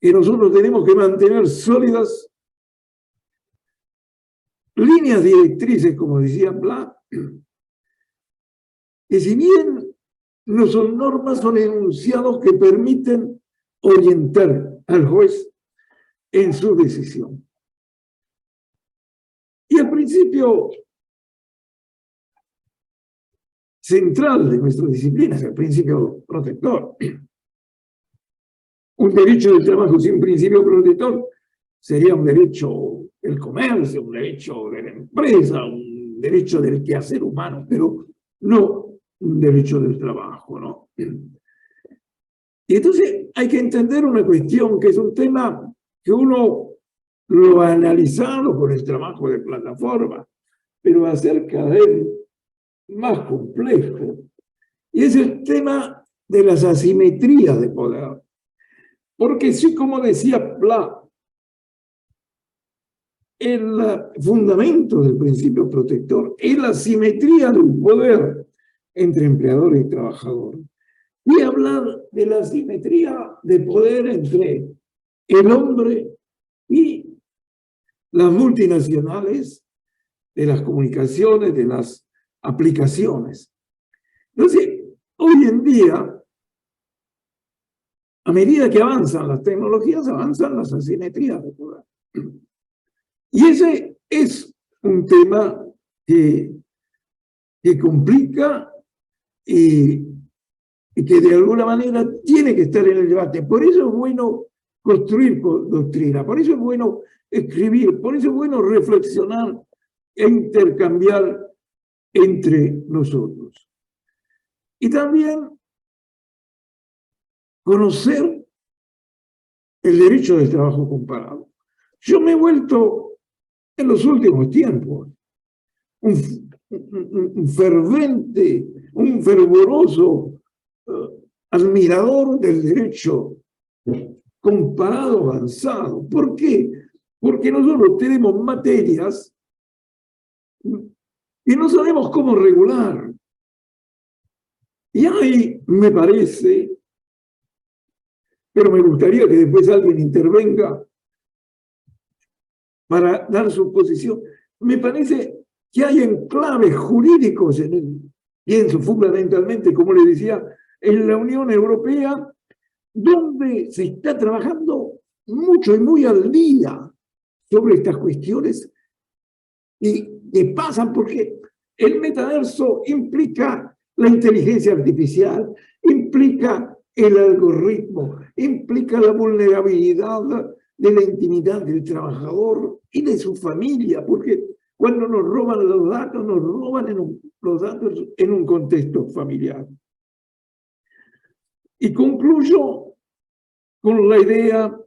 que nosotros tenemos que mantener sólidas líneas directrices, como decía Pla, que si bien no son normas, son enunciados que permiten orientar al juez en su decisión. Y el principio central de nuestra disciplina es el principio protector. Un derecho del trabajo sin principio protector sería un derecho del comercio, un derecho de la empresa, un derecho del quehacer humano, pero no un derecho del trabajo, ¿no? Y entonces hay que entender una cuestión que es un tema que uno lo ha analizado por el trabajo de plataforma, pero va a ser cada vez más complejo. Y es el tema de las asimetrías de poder. Porque sí, como decía Pla, el fundamento del principio protector es la simetría del poder entre empleador y trabajador. Y hablar de la simetría de poder entre el hombre y las multinacionales, de las comunicaciones, de las aplicaciones. Entonces, hoy en día, a medida que avanzan las tecnologías, avanzan las asimetrías de poder. Y ese es un tema que complica y que de alguna manera tiene que estar en el debate. Por eso es bueno construir doctrina, por eso es bueno escribir, por eso es bueno reflexionar e intercambiar entre nosotros. Y también conocer el derecho del trabajo comparado. Yo me he vuelto en los últimos tiempos un fervente, un fervoroso admirador del derecho comparado avanzado. ¿Por qué? Porque nosotros tenemos materias y no sabemos cómo regular. Y ahí me parece, pero me gustaría que después alguien intervenga para dar su posición, me parece que hay enclaves jurídicos en él. Pienso fundamentalmente, como le decía, en la Unión Europea, donde se está trabajando mucho y muy al día sobre estas cuestiones y que pasan porque el metaverso implica la inteligencia artificial, implica el algoritmo, implica la vulnerabilidad de la intimidad del trabajador y de su familia, porque cuando nos roban los datos, nos roban los datos en un contexto familiar. Y concluyo con la idea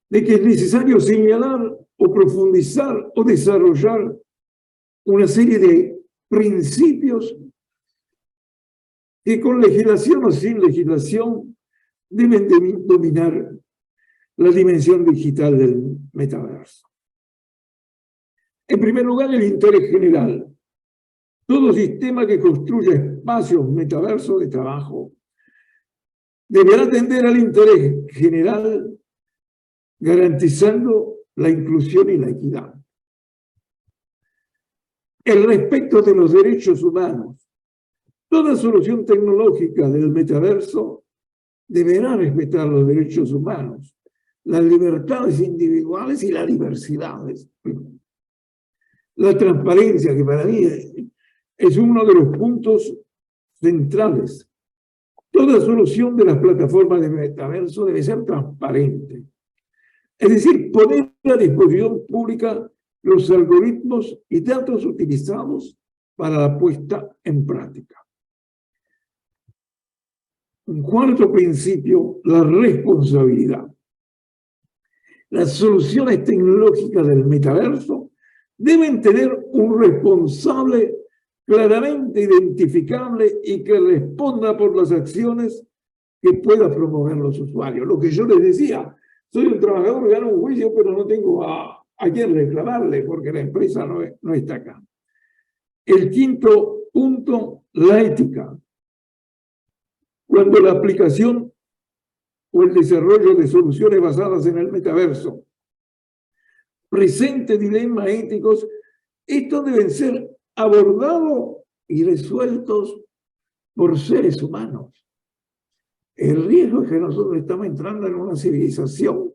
de que es necesario señalar o profundizar o desarrollar una serie de principios que con legislación o sin legislación deben dominar la dimensión digital del metaverso. En primer lugar, el interés general. Todo sistema que construya espacios metaversos de trabajo deberá atender al interés general, garantizando la inclusión y la equidad. El respeto de los derechos humanos. Toda solución tecnológica del metaverso deberá respetar los derechos humanos, las libertades individuales y las diversidades. La transparencia, que para mí es uno de los puntos centrales. Toda solución de las plataformas de metaverso debe ser transparente. Es decir, poner a disposición pública los algoritmos y datos utilizados para la puesta en práctica. Un cuarto principio, la responsabilidad. Las soluciones tecnológicas del metaverso deben tener un responsable claramente identificable y que responda por las acciones que pueda promover los usuarios. Lo que yo les decía, soy un trabajador, gano un juicio, pero no tengo a quién reclamarle porque la empresa no está acá. El quinto punto, la ética. Cuando la aplicación o el desarrollo de soluciones basadas en el metaverso presente dilemas éticos, estos deben ser abordados y resueltos por seres humanos. El riesgo es que nosotros estamos entrando en una civilización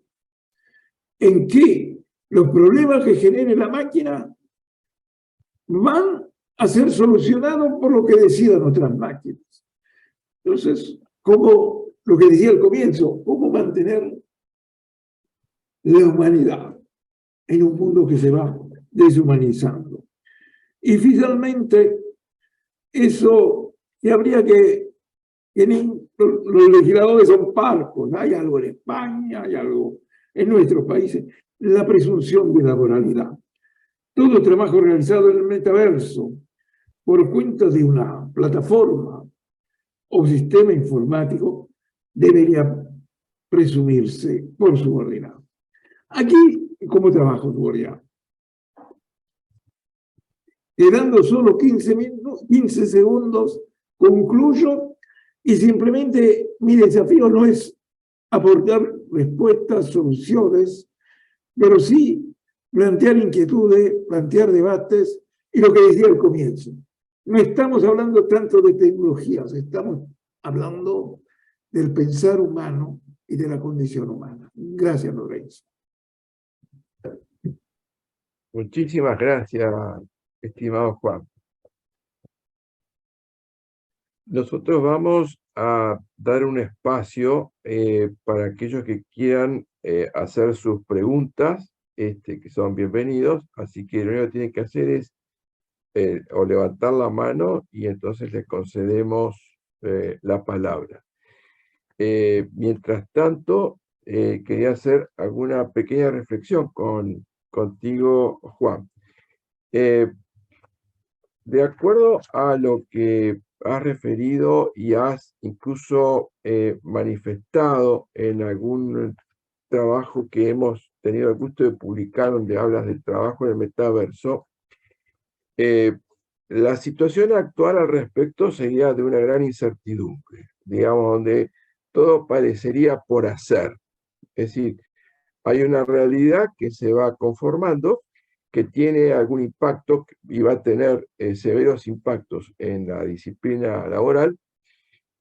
en que los problemas que genere la máquina van a ser solucionados por lo que decidan otras máquinas. Entonces, como lo que decía al comienzo, ¿cómo mantener la humanidad en un mundo que se va deshumanizando? Y finalmente, eso que habría que los legisladores son parcos, hay algo en España, hay algo en nuestros países, la presunción de la moralidad. Todo trabajo realizado en el metaverso por cuenta de una plataforma o sistema informático debería presumirse por subordinado. Aquí, ¿cómo trabajo subordinado? Quedando solo 15 segundos, concluyo y simplemente mi desafío no es aportar respuestas, soluciones, pero sí plantear inquietudes, plantear debates y lo que decía al comienzo. No estamos hablando tanto de tecnologías, estamos hablando del pensar humano y de la condición humana. Gracias, Lorenzo. Muchísimas gracias, estimado Juan. Nosotros vamos a dar un espacio para aquellos que quieran hacer sus preguntas, que son bienvenidos, así que lo único que tienen que hacer es o levantar la mano y entonces les concedemos la palabra. Mientras tanto, quería hacer alguna pequeña reflexión contigo, Juan. De acuerdo a lo que has referido y has incluso manifestado en algún trabajo que hemos tenido el gusto de publicar, donde hablas del trabajo en el metaverso. La situación actual al respecto sería de una gran incertidumbre, digamos, donde todo parecería por hacer. Es decir, hay una realidad que se va conformando, que tiene algún impacto y va a tener severos impactos en la disciplina laboral,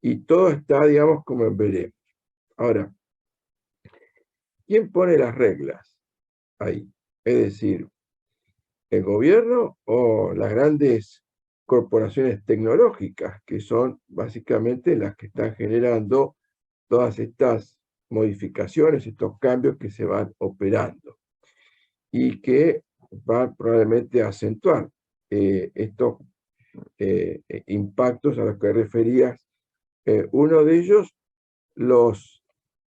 y todo está, digamos, como en veremos. Ahora, ¿quién pone las reglas ahí? Es decir, ¿el gobierno o las grandes corporaciones tecnológicas, que son básicamente las que están generando todas estas modificaciones, estos cambios que se van operando y que van probablemente a acentuar estos impactos a los que referías? Uno de ellos, los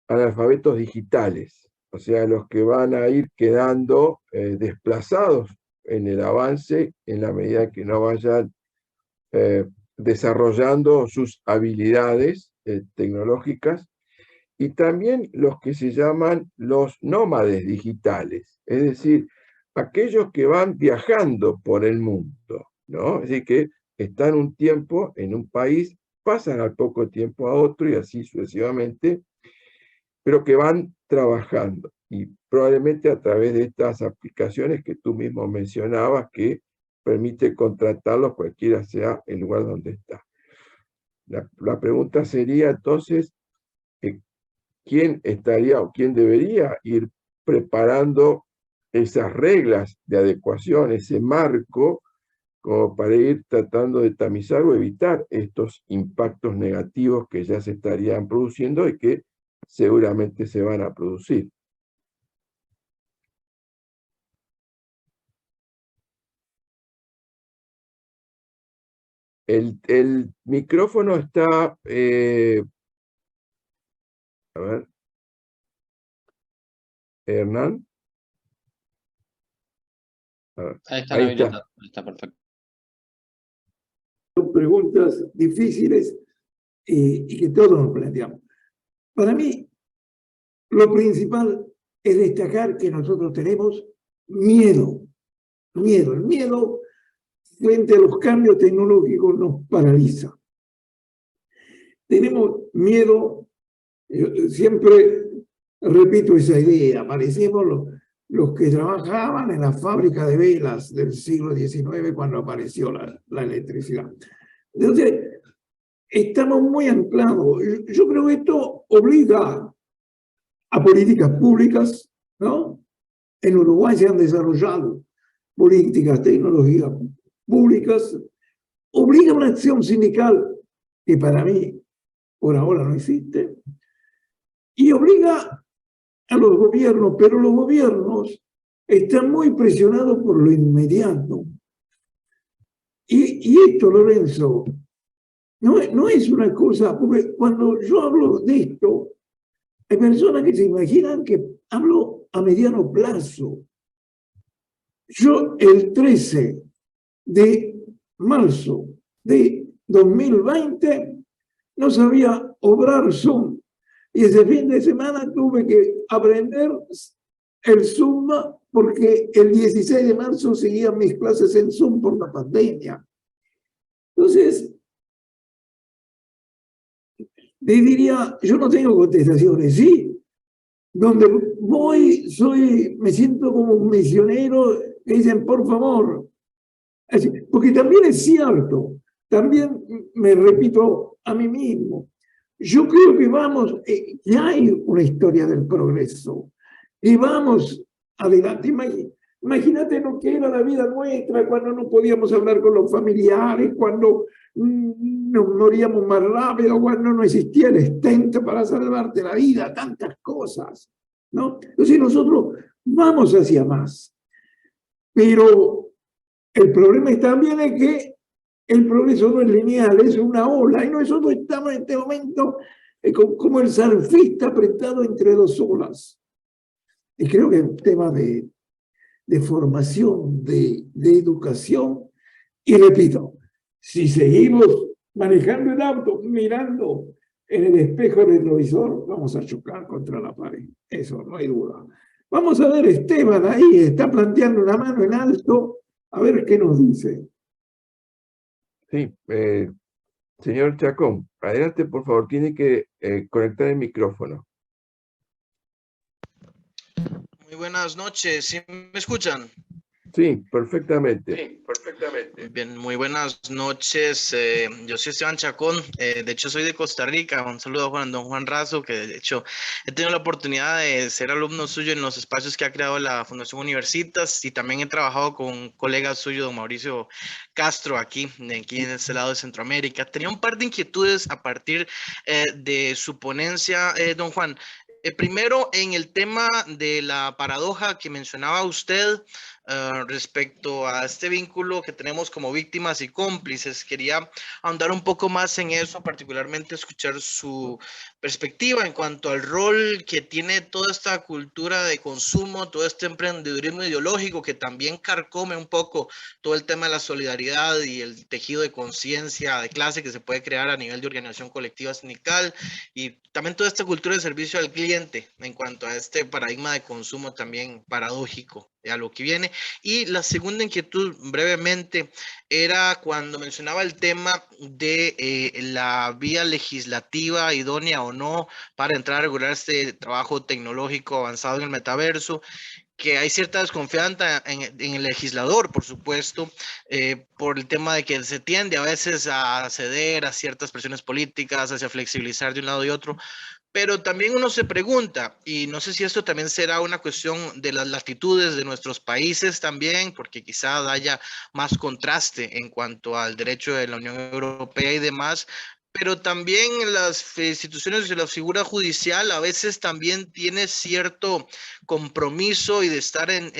analfabetos digitales, o sea, los que van a ir quedando desplazados en el avance en la medida que no vayan desarrollando sus habilidades tecnológicas, y también los que se llaman los nómades digitales, es decir, aquellos que van viajando por el mundo, ¿no? Es decir, que están un tiempo en un país, pasan al poco tiempo a otro y así sucesivamente, pero que van trabajando, y probablemente a través de estas aplicaciones que tú mismo mencionabas, que permite contratarlos cualquiera sea el lugar donde está. La pregunta sería entonces, ¿quién estaría o quién debería ir preparando esas reglas de adecuación, ese marco, como para ir tratando de tamizar o evitar estos impactos negativos que ya se estarían produciendo y que seguramente se van a producir? El micrófono está, a ver, Hernán. A ver, Ahí está, ahí está. está perfecto. Son preguntas difíciles y que todos nos planteamos. Para mí, lo principal es destacar que nosotros tenemos miedo. El miedo frente a los cambios tecnológicos nos paraliza. Tenemos miedo, siempre repito esa idea, parecemos los que trabajaban en la fábrica de velas del siglo XIX cuando apareció la electricidad. Entonces, estamos muy anclados. Yo creo que esto obliga a políticas públicas, ¿no? En Uruguay se han desarrollado políticas, tecnologías públicas, obliga a una acción sindical que para mí por ahora no existe, y obliga a los gobiernos, pero los gobiernos están muy presionados por lo inmediato. Y esto, Lorenzo, no es una cosa, porque cuando yo hablo de esto, hay personas que se imaginan que hablo a mediano plazo. Yo el 13 de marzo de 2020 no sabía obrar Zoom. Y ese fin de semana tuve que aprender el Zoom porque el 16 de marzo seguían mis clases en Zoom por la pandemia. Entonces, le diría, yo no tengo contestaciones, sí. Donde voy, me siento como un misionero que dicen, por favor. Porque también es cierto, también me repito a mí mismo, yo creo que ya hay una historia del progreso, y vamos adelante. Imagínate lo que era la vida nuestra cuando no podíamos hablar con los familiares, cuando nos moríamos más rápido, cuando no existía el stent para salvarte la vida, tantas cosas, ¿no? Entonces nosotros vamos hacia más. Pero el problema también es que el progreso no es lineal, es una ola, y nosotros estamos en este momento como el surfista apretado entre dos olas. Y creo que es un tema de formación, de educación, y repito, si seguimos manejando el auto, mirando en el espejo retrovisor, vamos a chocar contra la pared. Eso, no hay duda. Vamos a ver, Esteban ahí está planteando una mano en alto, a ver qué nos dice. Sí, señor Chacón, adelante, por favor, tiene que conectar el micrófono. Muy buenas noches, ¿sí me escuchan? Sí, perfectamente. Sí, perfectamente. Bien, muy buenas noches. Yo soy Esteban Chacón, de hecho soy de Costa Rica. Un saludo a don Juan Razo, que de hecho he tenido la oportunidad de ser alumno suyo en los espacios que ha creado la Fundación Universitas, y también he trabajado con un colega suyo, don Mauricio Castro, aquí en este lado de Centroamérica. Tenía un par de inquietudes a partir de su ponencia, don Juan. Primero, en el tema de la paradoja que mencionaba usted, respecto a este vínculo que tenemos como víctimas y cómplices, quería ahondar un poco más en eso, particularmente escuchar su perspectiva en cuanto al rol que tiene toda esta cultura de consumo, todo este emprendedurismo ideológico que también carcome un poco todo el tema de la solidaridad y el tejido de conciencia de clase que se puede crear a nivel de organización colectiva sindical, y también toda esta cultura de servicio al cliente en cuanto a este paradigma de consumo también paradójico a lo que viene. Y la segunda inquietud, brevemente, era cuando mencionaba el tema de la vía legislativa idónea o no para entrar a regular este trabajo tecnológico avanzado en el metaverso, que hay cierta desconfianza en el legislador, por supuesto, por el tema de que se tiende a veces a ceder a ciertas presiones políticas, hacia flexibilizar de un lado y otro. Pero también uno se pregunta, y no sé si esto también será una cuestión de las latitudes de nuestros países también, porque quizá haya más contraste en cuanto al derecho de la Unión Europea y demás, pero también las instituciones de la figura judicial a veces también tiene cierto compromiso y de estar en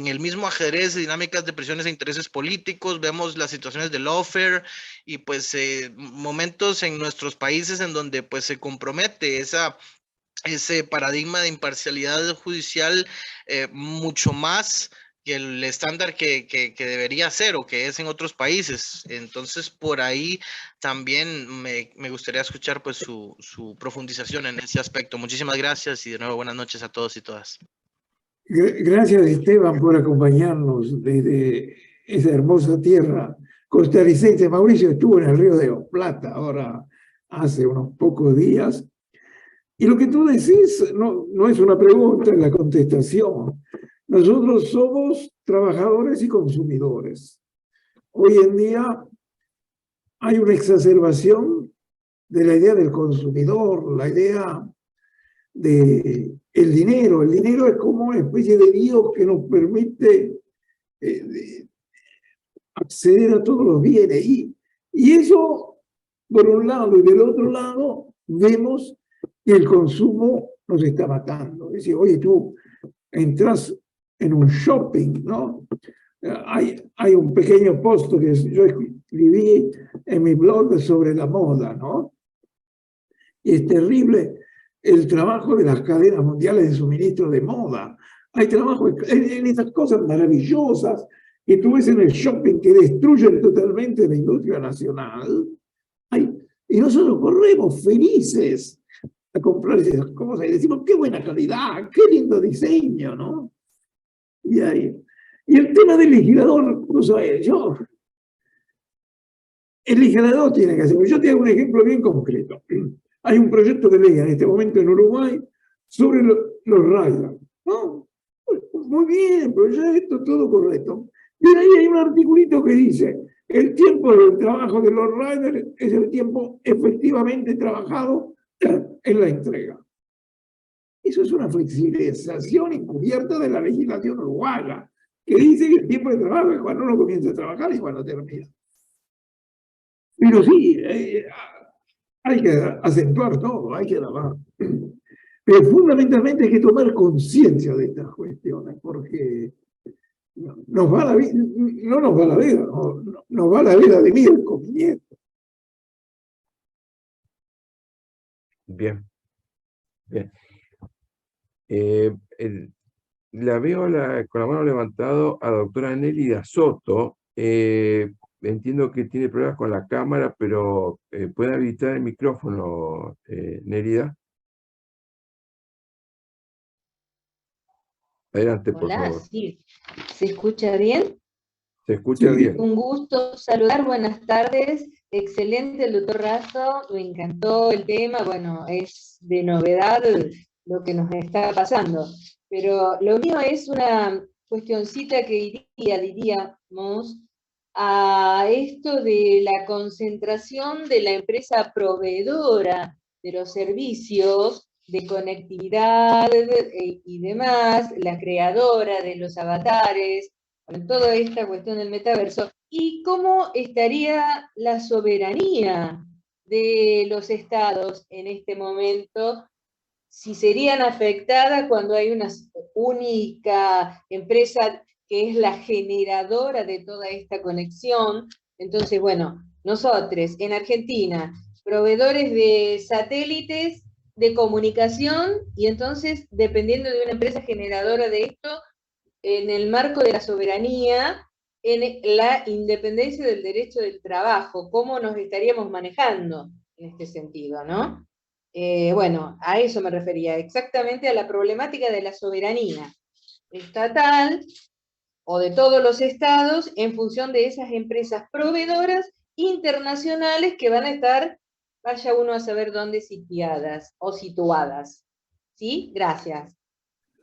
el mismo ajedrez de dinámicas de presiones e intereses políticos. Vemos las situaciones de lawfare y pues momentos en nuestros países en donde pues se compromete ese paradigma de imparcialidad judicial mucho más que el estándar que debería ser o que es en otros países. Entonces, por ahí también me gustaría escuchar pues su profundización en ese aspecto. Muchísimas gracias y de nuevo buenas noches a todos y todas. Gracias, Esteban, por acompañarnos desde esa hermosa tierra costarricense. Mauricio estuvo en el Río de la Plata ahora hace unos pocos días. Y lo que tú decís no es una pregunta, es la contestación. Nosotros somos trabajadores y consumidores. Hoy en día hay una exacerbación de la idea del consumidor, la idea de el dinero. El dinero es como una especie de Dios que nos permite acceder a todos los bienes. Y eso, por un lado, y del otro lado, vemos que el consumo nos está matando. Es decir, oye, tú entras en un shopping, ¿no? Hay un pequeño post que yo escribí en mi blog sobre la moda, ¿no? Y es terrible el trabajo de las cadenas mundiales de suministro de moda. Hay trabajo en esas cosas maravillosas que tú ves en el shopping que destruyen totalmente la industria nacional. Y nosotros corremos felices a comprar esas cosas y decimos, qué buena calidad, qué lindo diseño, ¿no? Y el tema del legislador, el legislador tiene que hacer. Yo te hago un ejemplo bien concreto. Hay un proyecto de ley en este momento en Uruguay sobre los riders, ¿no? Muy bien, proyecto, todo correcto. Y ahí hay un articulito que dice, el tiempo del trabajo de los riders es el tiempo efectivamente trabajado en la entrega. Eso es una flexibilización encubierta de la legislación uruguaya, que dice que el tiempo de trabajo es cuando uno comienza a trabajar y cuando termina. Pero sí, hay que acentuar todo, hay que lavar. Pero fundamentalmente hay que tomar conciencia de estas cuestiones, porque nos va la vida, no nos va la vida, nos va la vida de miércoles, mi nieto. Bien, bien. La veo con la mano levantado a la doctora Nélida Soto. entiendo que tiene problemas con la cámara, pero ¿puede habilitar el micrófono, Nérida? Adelante, por Hola, favor. sí. ¿Se escucha bien? Se escucha Sí. bien. Un gusto saludar, buenas tardes. Excelente el doctor Razo, me encantó el tema, bueno, es de novedad lo que nos está pasando. Pero lo mío es una cuestioncita que diríamos, a esto de la concentración de la empresa proveedora de los servicios de conectividad y demás, la creadora de los avatares, con toda esta cuestión del metaverso, y cómo estaría la soberanía de los estados en este momento, si serían afectadas cuando hay una única empresa que es la generadora de toda esta conexión. Entonces, bueno, nosotros en Argentina, proveedores de satélites de comunicación, y entonces, dependiendo de una empresa generadora de esto, en el marco de la soberanía, en la independencia del derecho del trabajo, cómo nos estaríamos manejando en este sentido, ¿no? Bueno, a eso me refería, exactamente a la problemática de la soberanía estatal o de todos los estados en función de esas empresas proveedoras internacionales que van a estar, vaya uno a saber dónde sitiadas o situadas. ¿Sí? Gracias.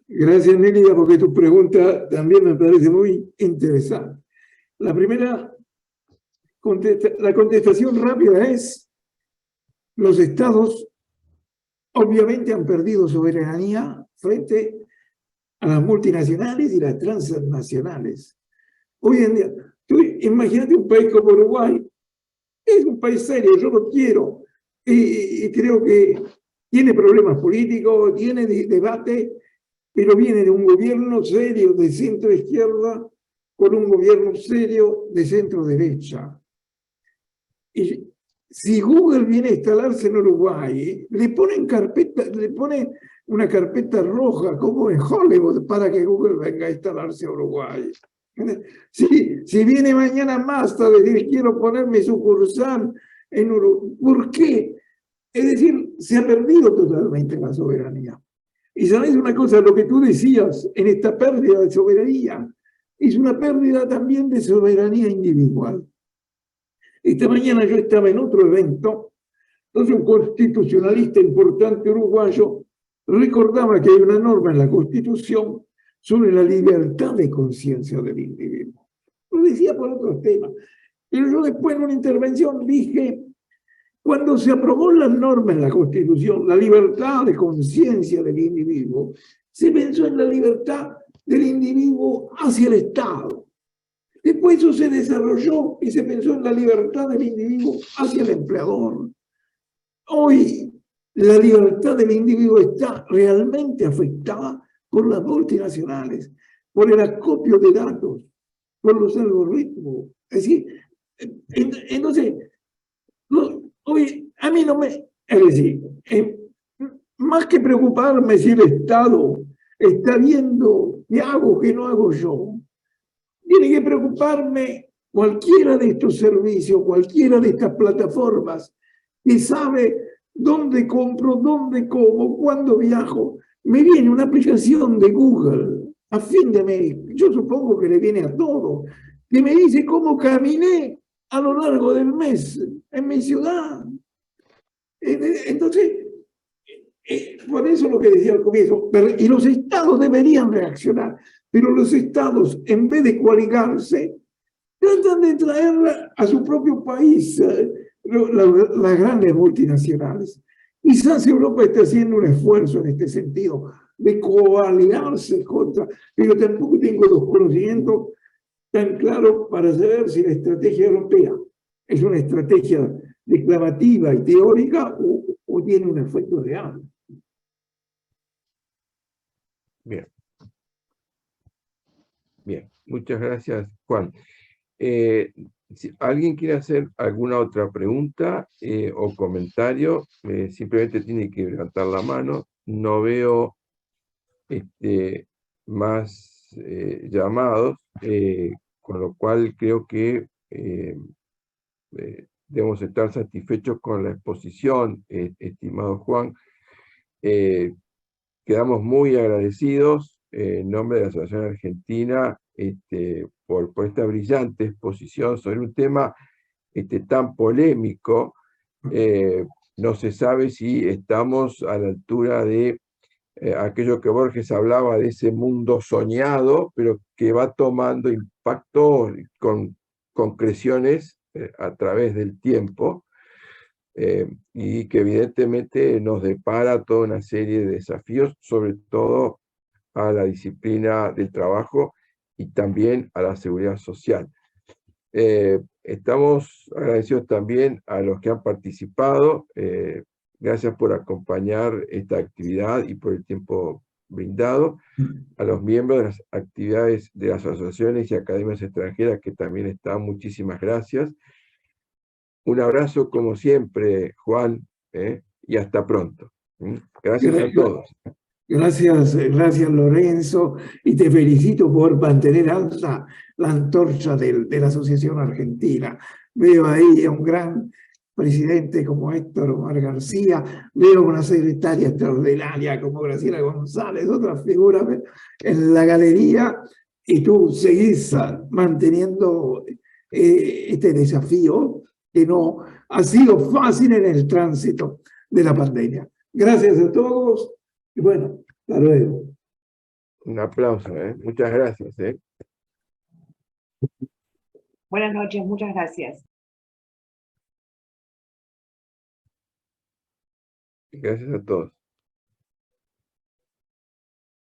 Gracias, Nélida, porque tu pregunta también me parece muy interesante. La primera, la contestación rápida es: los estados obviamente han perdido soberanía frente a las multinacionales y las transnacionales. Hoy en día, imagínate un país como Uruguay, es un país serio, yo lo quiero, y creo que tiene problemas políticos, tiene debate, pero viene de un gobierno serio de centro-izquierda con un gobierno serio de centro-derecha. Y si Google viene a instalarse en Uruguay, le pone una carpeta roja como en Hollywood para que Google venga a instalarse a Uruguay. Si viene mañana Mazda a decir quiero poner mi sucursal en Uruguay, ¿por qué? Es decir, se ha perdido totalmente la soberanía. Y sabes una cosa, lo que tú decías en esta pérdida de soberanía, es una pérdida también de soberanía individual. Esta mañana yo estaba en otro evento, entonces un constitucionalista importante uruguayo recordaba que hay una norma en la Constitución sobre la libertad de conciencia del individuo. Lo decía por otros temas. Pero yo después en una intervención dije, cuando se aprobó la norma en la Constitución, la libertad de conciencia del individuo, se pensó en la libertad del individuo hacia el Estado. Después eso se desarrolló y se pensó en la libertad del individuo hacia el empleador. Hoy la libertad del individuo está realmente afectada por las multinacionales, por el acopio de datos, por los algoritmos. Es decir, entonces, hoy a mí no me... Es decir, más que preocuparme si el Estado está viendo qué hago, qué no hago yo, tiene que preocuparme cualquiera de estos servicios, cualquiera de estas plataformas que sabe dónde compro, dónde como, cuándo viajo. Me viene una aplicación de Google a fin de mes, yo supongo que le viene a todo, que me dice cómo caminé a lo largo del mes en mi ciudad. Entonces, por eso lo que decía al comienzo, y los estados deberían reaccionar, pero los estados, en vez de coaligarse, tratan de traer a su propio país las grandes multinacionales. Quizás Europa está haciendo un esfuerzo en este sentido, de coaligarse contra, pero tampoco tengo los conocimientos tan claros para saber si la estrategia europea es una estrategia declarativa y teórica o tiene un efecto real. Bien. Bien, muchas gracias, Juan. Si alguien quiere hacer alguna otra pregunta o comentario, simplemente tiene que levantar la mano. No veo más llamados, con lo cual creo que debemos estar satisfechos con la exposición, estimado Juan. Quedamos muy agradecidos en nombre de la Asociación Argentina por esta brillante exposición sobre un tema tan polémico. No se sabe si estamos a la altura de aquello que Borges hablaba de ese mundo soñado, pero que va tomando impacto con concreciones a través del tiempo, y que evidentemente nos depara toda una serie de desafíos, sobre todo a la disciplina del trabajo y también a la seguridad social. Estamos agradecidos también a los que han participado. Gracias por acompañar esta actividad y por el tiempo brindado. A los miembros de las actividades de las asociaciones y academias extranjeras que también están, muchísimas gracias. Un abrazo como siempre, Juan, y hasta pronto. Gracias a todos. Gracias Lorenzo, y te felicito por mantener alta la antorcha de la Asociación Argentina. Veo ahí a un gran presidente como Héctor Omar García, veo una secretaria extraordinaria como Graciela González, otras figuras en la galería, y tú seguís manteniendo este desafío que no ha sido fácil en el tránsito de la pandemia. Gracias a todos. Y bueno, hasta luego. Un aplauso, muchas gracias. Buenas noches, muchas gracias. Gracias a todos.